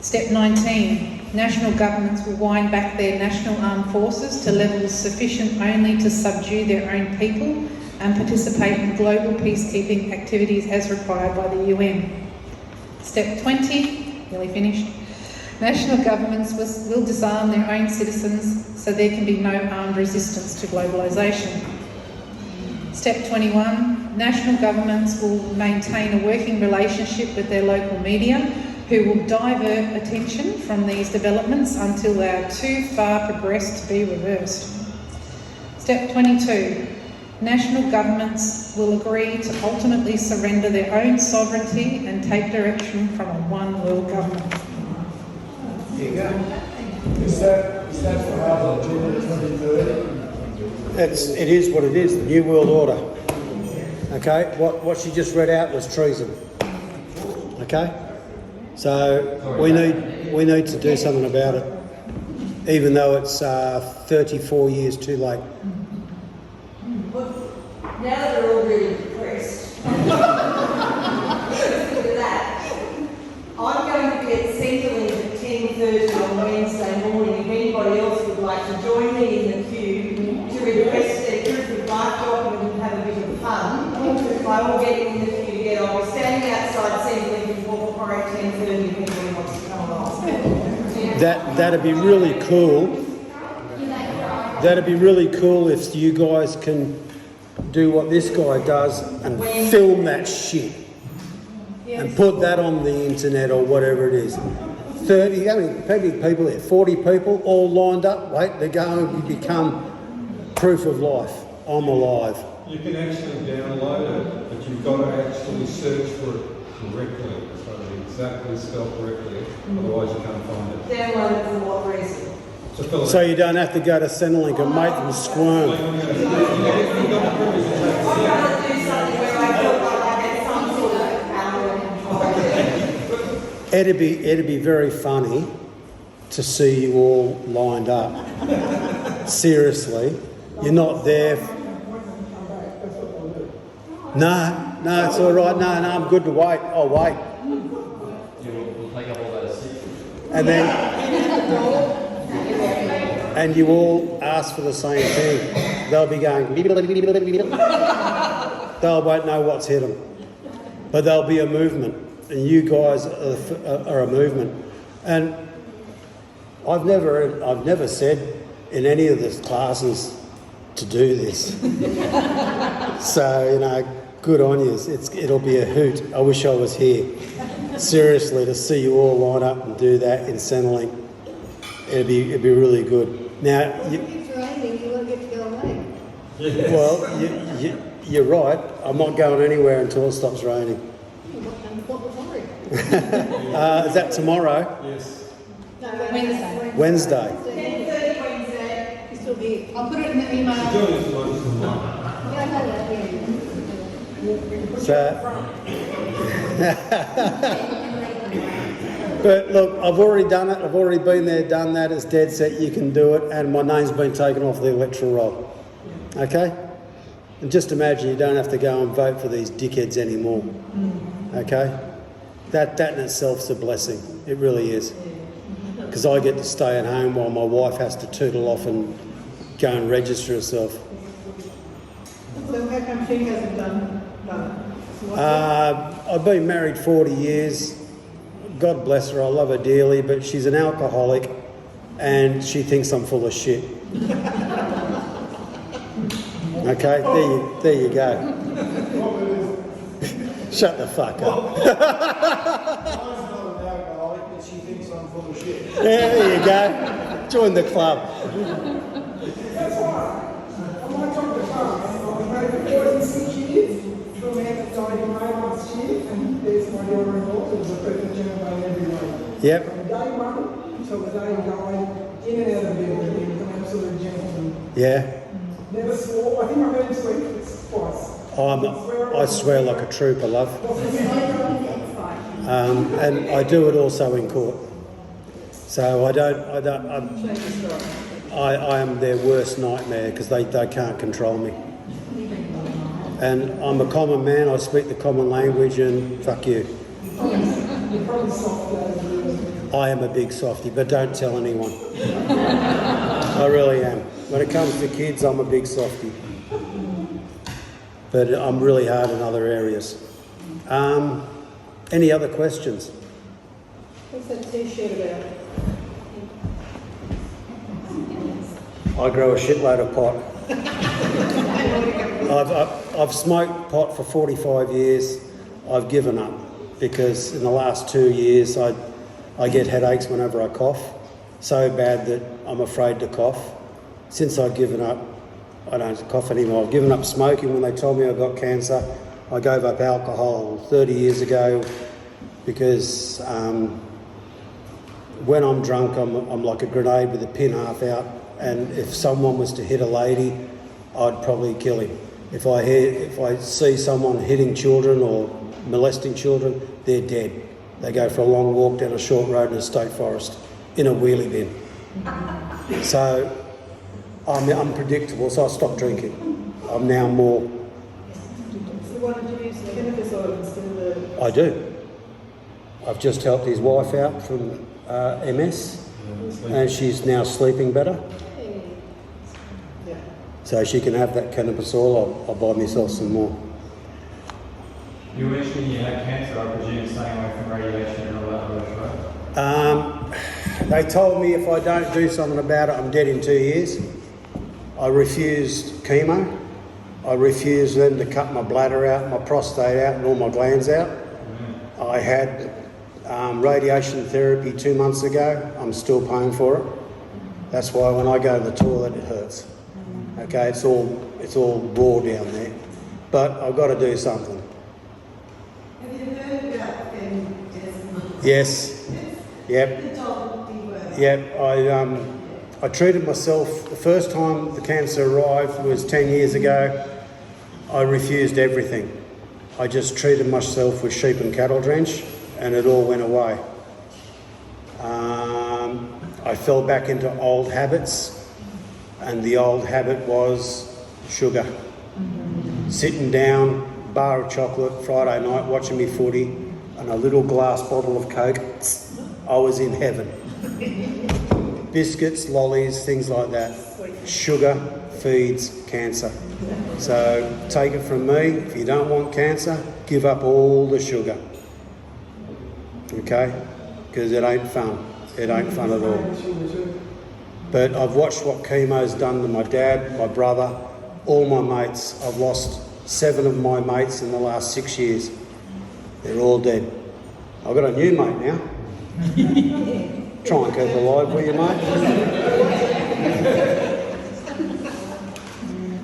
Step 19, national governments will wind back their national armed forces to levels sufficient only to subdue their own people and participate in global peacekeeping activities as required by the UN. Step 20, nearly finished. National governments will disarm their own citizens so there can be no armed resistance to globalisation. Step 21, national governments will maintain a working relationship with their local media who will divert attention from these developments until they are too far progressed to be reversed. Step 22, national governments will agree to ultimately surrender their own sovereignty and take direction from a one world government. There you go. Is that for how the June 2030? It is what it is, the New World Order. Okay, what she just read out was treason. Okay? So we need to do something about it, even though it's 34 years too late. Now that we're all really depressed, look at that. I'm going to be at Centrelink at 10:30 on Wednesday morning. If anybody else would like to join me in the queue to request their proof of life document and have a bit of fun, I will get in the queue to get on. We're standing outside Centrelink at Wauchope at 10:30 if anybody wants to come along. That'd be really cool. That'd be really cool if you guys can do what this guy does and film that shit and put that on the internet or whatever it is. 30, how many people there? 40 people all lined up. Wait, they're going to become proof of life. I'm alive. You can actually download it, but you've got to actually search for it correctly, so exactly spelled correctly, otherwise you can't find it. Download it for what reason? So you don't have to go to Centrelink and make them squirm. I'm going to do something where I feel like I get some sort of power and control. It'd be very funny to see you all lined up. Seriously, you're not there. No, it's all right. No, I'm good to wait. I'll wait. We'll take up all those seats. And then, and you all ask for the same thing. They'll be going. They won't know what's hit them, but there'll be a movement, and you guys are a movement. And I've never said in any of the classes to do this. So good on you. It'll be a hoot. I wish I was here. Seriously, to see you all line up and do that in Centrelink, it'd be really good. Now, It's raining, you won't get to go away. well, you're right. I'm not going anywhere until it stops raining. What was I? Is that tomorrow? Yes. No, Wednesday. 10:30 Wednesday. You're still here. I'll put it in the email. Do it if you want. Yeah, I know that, But look, I've already done it. I've already been there, done that. It's dead set. You can do it, and my name's been taken off the electoral roll. Okay? And just imagine you don't have to go and vote for these dickheads anymore. Okay? That in itself's a blessing. It really is. Because I get to stay at home while my wife has to tootle off and go and register herself. So how come she hasn't done? I've been married 40 years. God bless her, I love her dearly, but she's an alcoholic and she thinks I'm full of shit. Okay, there you go. Shut the fuck up. Mine's not an alcoholic, but she thinks I'm full of shit. There you go. Join the club. That's why. I might talk to farm. I've married for 46 years. From man that died in May last year, and there's my daughter-in-law. It was a perfect gentleman every way. Yep. From day one till the day he died, in and out of bed, he was an absolute gentleman. Yeah. Never swore. I think I heard him swear twice. I swear like a trooper, love. And I do it also in court. So I am their worst nightmare because they can't control me. And I'm a common man, I speak the common language, and fuck you. You're probably soft. I am a big softie, but don't tell anyone. I really am. When it comes to kids, I'm a big softie. But I'm really hard in other areas. Any other questions? What's that t-shirt about? I grow a shitload of pot. I've smoked pot for 45 years. I've given up because in the last 2 years I get headaches whenever I cough, so bad that I'm afraid to cough. Since I've given up, I don't cough anymore. I've given up smoking when they told me I got cancer. I gave up alcohol 30 years ago because when I'm drunk, I'm like a grenade with a pin half out, and if someone was to hit a lady, I'd probably kill him. If I see someone hitting children or molesting children, they're dead. They go for a long walk down a short road in a state forest in a wheelie bin. So I'm unpredictable, so I stopped drinking. I'm now more... So why don't you use cannabis oil instead of the... I do. I've just helped his wife out from MS, and she's now sleeping better. Yeah. So she can have that cannabis oil. I'll buy myself some more. You mentioned you had cancer, I presume staying away from radiation and all that rubbish, right? They told me if I don't do something about it, I'm dead in 2 years. I refused chemo. I refused them to cut my bladder out, my prostate out, and all my glands out. I had radiation therapy 2 months ago. I'm still paying for it. That's why when I go to the toilet, it hurts. Okay, it's all raw down there. But I've got to do something. Have you heard about feminism? Yes. Yep. Yep. I treated myself. The first time the cancer arrived was 10 years ago. I refused everything. I just treated myself with sheep and cattle drench, and it all went away. I fell back into old habits, and the old habit was sugar. Sitting down, bar of chocolate, Friday night, watching me footy, and a little glass bottle of Coke. I was in heaven. Biscuits, lollies, things like that. Sugar feeds cancer. So take it from me, if you don't want cancer, give up all the sugar. Okay? Because it ain't fun. It ain't fun at all. But I've watched what chemo's done to my dad, my brother, all my mates. I've lost 7 of my mates in the last 6 years. They're all dead. I've got a new mate now. Try and keep alive, will you, mate?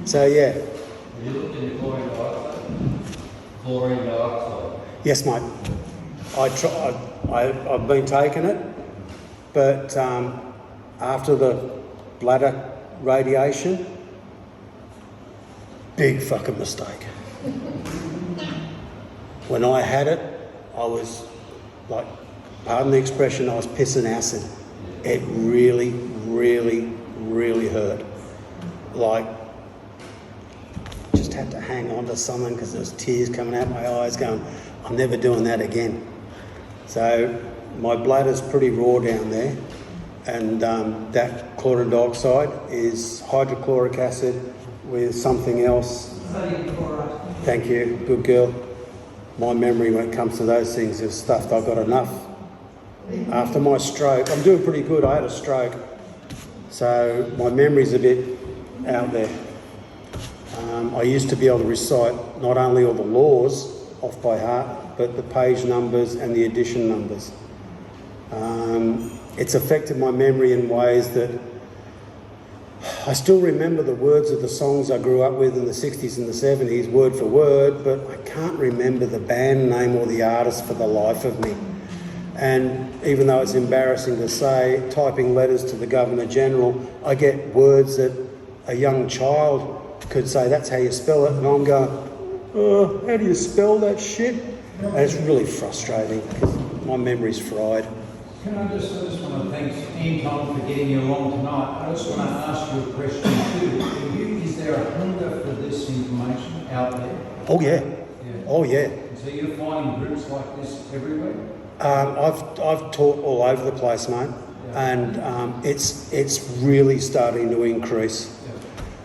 So, yeah. Have you looked into chlorine dioxide? Chlorine dioxide? Yes, mate. I've been taking it, but after the bladder radiation, big fucking mistake. When I had it, I was like, pardon the expression, I was pissing acid. It really, really, really hurt. Like, just had to hang on to something because there was tears coming out my eyes going, I'm never doing that again. So my bladder's pretty raw down there, and that chlorine dioxide is hydrochloric acid with something else. Sodium chloride. Thank you, good girl. My memory when it comes to those things is stuffed. I've got enough. After my stroke, I'm doing pretty good. I had a stroke, so my memory's a bit out there. I used to be able to recite not only all the laws off by heart, but the page numbers and the edition numbers. It's affected my memory in ways that I still remember the words of the songs I grew up with in the 60s and the 70s, word for word, but I can't remember the band name or the artist for the life of me. And even though it's embarrassing to say, typing letters to the Governor-General, I get words that a young child could say, that's how you spell it, and I'm going, how do you spell that shit? And it's really frustrating because my memory's fried. Can I just want to thank Anton for getting you along tonight. I just want to ask you a question too. Is there a hunger for this information out there? Oh yeah. Oh yeah. So you're finding groups like this everywhere? I've taught all over the place, mate, and it's really starting to increase.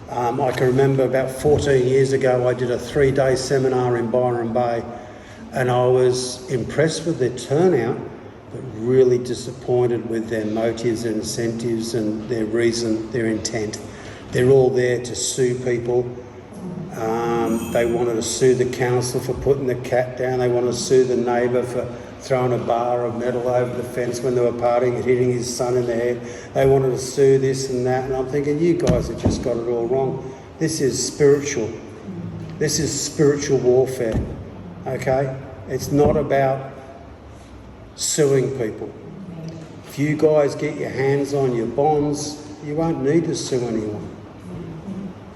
I can remember about 14 years ago I did a 3-day seminar in Byron Bay, and I was impressed with their turnout, but really disappointed with their motives and incentives and their reason, their intent. They're all there to sue people. They wanted to sue the council for putting the cat down. They wanted to sue the neighbour for throwing a bar of metal over the fence when they were partying and hitting his son in the head. They wanted to sue this and that. And I'm thinking, you guys have just got it all wrong. This is spiritual. This is spiritual warfare, okay? It's not about suing people. If you guys get your hands on your bonds, you won't need to sue anyone.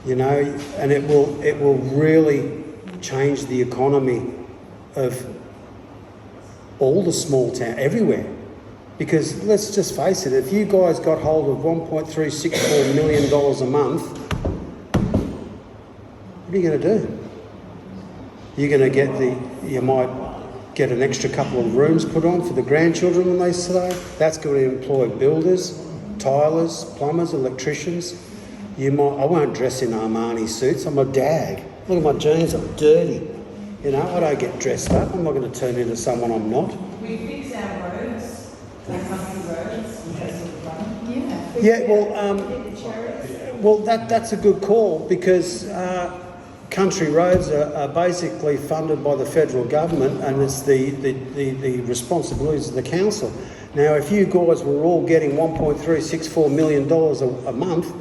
You know, and it will really change the economy of all the small towns, everywhere. Because let's just face it, if you guys got hold of $1.364 million a month, what are you going to do? You're going to you might get an extra couple of rooms put on for the grandchildren when they stay. That's going to employ builders, tilers, plumbers, electricians. I won't dress in Armani suits. I'm a dag. Look at my jeans, I'm dirty. You know, I don't get dressed up. I'm not going to turn into someone I'm not. We fix our roads, our country roads, and that's sort of fun. Yeah, well, that's a good call because country roads are basically funded by the federal government, and it's the responsibilities of the council. Now, if you guys were all getting $1.364 million a month,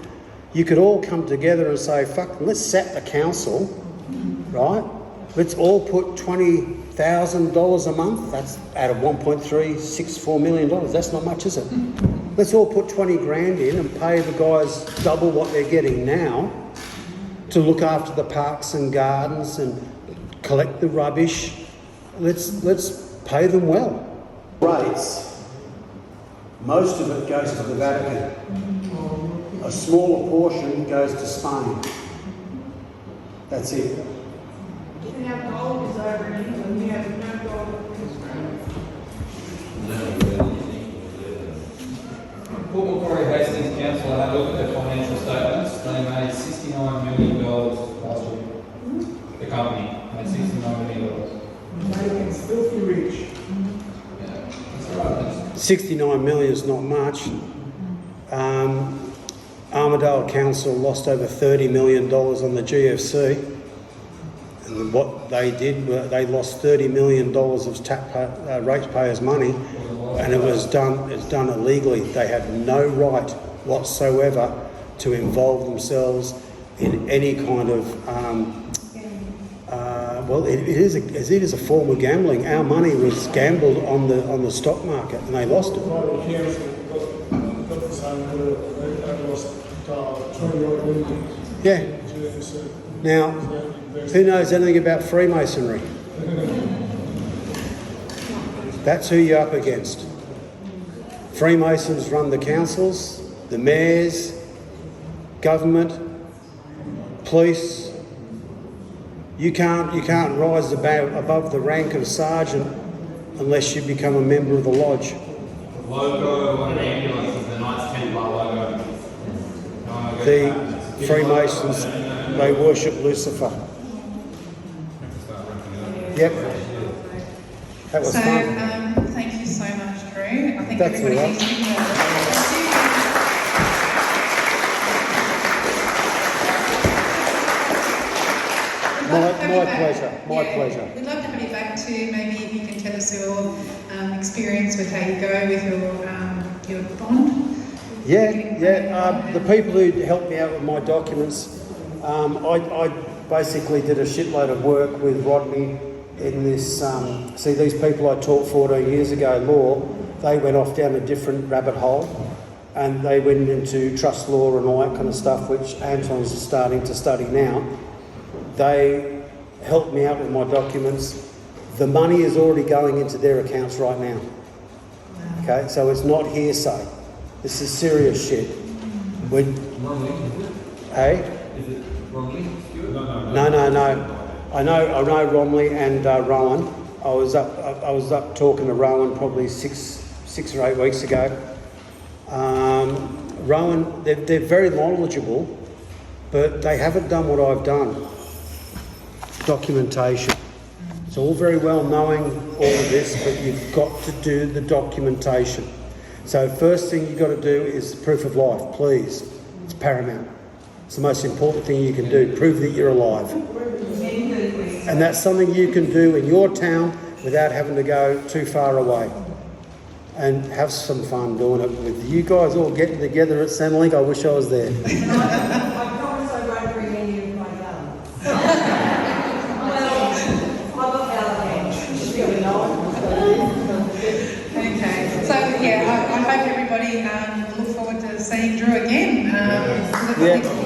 you could all come together and say, fuck, let's set the council, right? Let's all put $20,000 a month. That's out of $1.364 million. That's not much, is it? Let's all put 20 grand in and pay the guys double what they're getting now to look after the parks and gardens and collect the rubbish. Let's pay them well. Rates, most of it goes to the Vatican. A smaller portion goes to Spain. That's it. We have gold is over in England, we have no gold in Australia. Port Macquarie Hastings Council had a look at their financial statements. They made $69 million last year. The company made $69 million. Making us filthy rich. Yeah, that's all right. 69 million is not much. Armidale Council lost over $30 million on the GFC. And what they did, they lost $30 million of ratepayers' money, and it's done illegally. They had no right whatsoever to involve themselves in any kind of, it is a form of gambling. Our money was gambled on the stock market, and they lost it. Yeah. Now, who knows anything about Freemasonry? That's who you're up against. Freemasons run the councils, the mayors, government, police. You can't rise above the rank of sergeant unless you become a member of the lodge. The logo on an ambulance is the Knights Templar logo. The Freemasons, they worship Lucifer. Yep. That was fun. Thank you so much, Drew. I think That's everybody all right. needs to hear My pleasure. We'd love to have you back too. Maybe if you can tell us your experience with how you go with your bond. The people who helped me out with my documents, I basically did a shitload of work with Rodney in this. These people I taught 14 years ago, law, they went off down a different rabbit hole, and they went into trust law and all that kind of stuff, which Anton's starting to study now. They help me out with my documents. The money is already going into their accounts right now. Okay, so it's not hearsay. This is serious shit. When, hey? Is it Romney? No. I know Romley and Rowan. I was up talking to Rowan probably six or 8 weeks ago. Rowan, they're very knowledgeable, but they haven't done what I've done. Documentation. It's all very well knowing all of this, but you've got to do the documentation. So first thing you've got to do is proof of life, please. It's paramount. It's the most important thing you can do. Prove that you're alive. And that's something you can do in your town without having to go too far away. And have some fun doing it with you guys all getting together at Centrelink. I wish I was there. I promise I won't bring any of my guns. I've got Alabama. It's really nice. Okay, so yeah, I hope everybody look forward to seeing Drew again. Yeah.